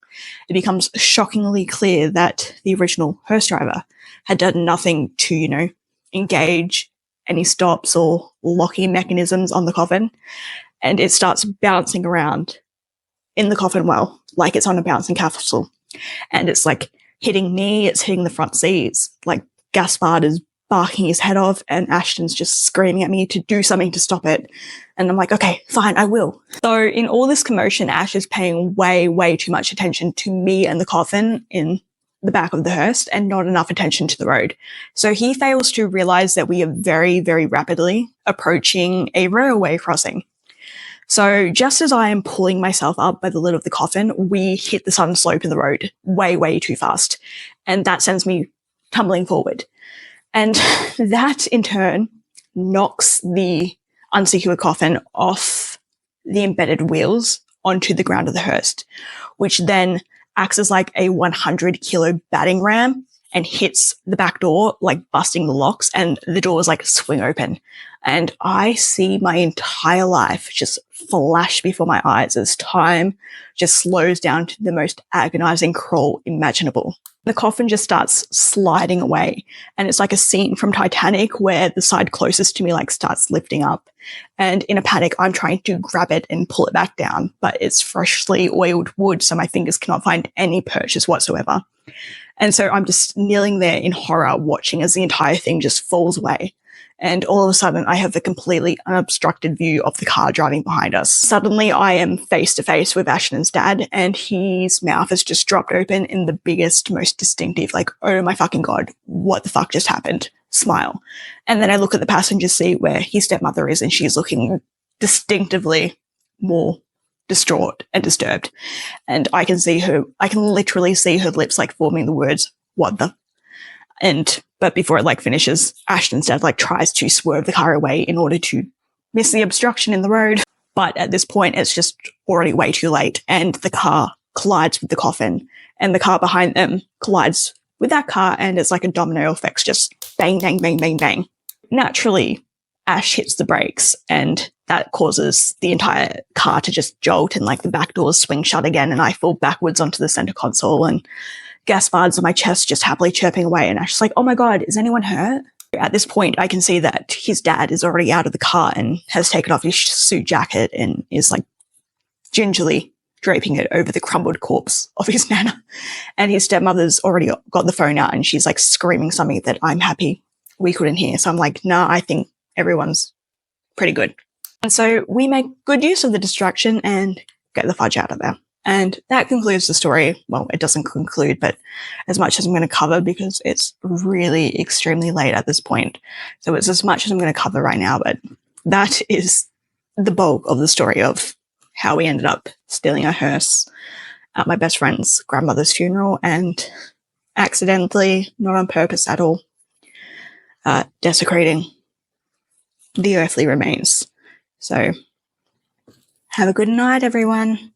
It becomes shockingly clear that the original hearse driver had done nothing to, engage any stops or locking mechanisms on the coffin. And it starts bouncing around in the coffin well, like it's on a bouncing castle. And it's, like, hitting me, it's hitting the front seats, like, Gaspard is barking his head off, and Ashton's just screaming at me to do something to stop it. And I'm like, okay, fine, I will. So in all this commotion, Ash is paying way, way too much attention to me and the coffin in the back of the hearse, and not enough attention to the road. So he fails to realize that we are very, very rapidly approaching a railway crossing. So just as I am pulling myself up by the lid of the coffin, we hit the sudden slope in the road way, way too fast. And that sends me tumbling forward. And that, in turn, knocks the unsecured coffin off the embedded wheels onto the ground of the hearse, which then acts as like a 100-kilo battering ram and hits the back door, like busting the locks, and the doors like swing open. And I see my entire life just flash before my eyes as time just slows down to the most agonizing crawl imaginable. The coffin just starts sliding away, and it's like a scene from Titanic where the side closest to me like starts lifting up, and in a panic I'm trying to grab it and pull it back down, but it's freshly oiled wood, so my fingers cannot find any purchase whatsoever. And so I'm just kneeling there in horror, watching as the entire thing just falls away. And all of a sudden, I have a completely unobstructed view of the car driving behind us. Suddenly, I am face to face with Ashton's dad, and his mouth has just dropped open in the biggest, most distinctive, like, oh my fucking God, what the fuck just happened? Smile. And then I look at the passenger seat where his stepmother is, and she's looking distinctively more distraught and disturbed. And I can literally see her lips like forming the words, what the? But before it like finishes, Ashton's dad like tries to swerve the car away in order to miss the obstruction in the road. But at this point, it's just already way too late, and the car collides with the coffin, and the car behind them collides with that car, and it's like a domino effect, just bang, bang, bang, bang, bang. Naturally, Ash hits the brakes, and that causes the entire car to just jolt, and like the back doors swing shut again, and I fall backwards onto the center console, and Gaspard's on my chest just happily chirping away, and Ash's like, oh my God, is anyone hurt? At this point, I can see that his dad is already out of the car and has taken off his suit jacket and is like gingerly draping it over the crumbled corpse of his nana. And his stepmother's already got the phone out, and she's like screaming something that I'm happy we couldn't hear. So I'm like, nah, I think everyone's pretty good. And so we make good use of the distraction and get the Fudge out of there. And that concludes the story. Well, it doesn't conclude, but as much as I'm going to cover, because it's really extremely late at this point. So it's as much as I'm going to cover right now, but that is the bulk of the story of how we ended up stealing a hearse at my best friend's grandmother's funeral and accidentally, not on purpose at all, desecrating the earthly remains. So have a good night, everyone.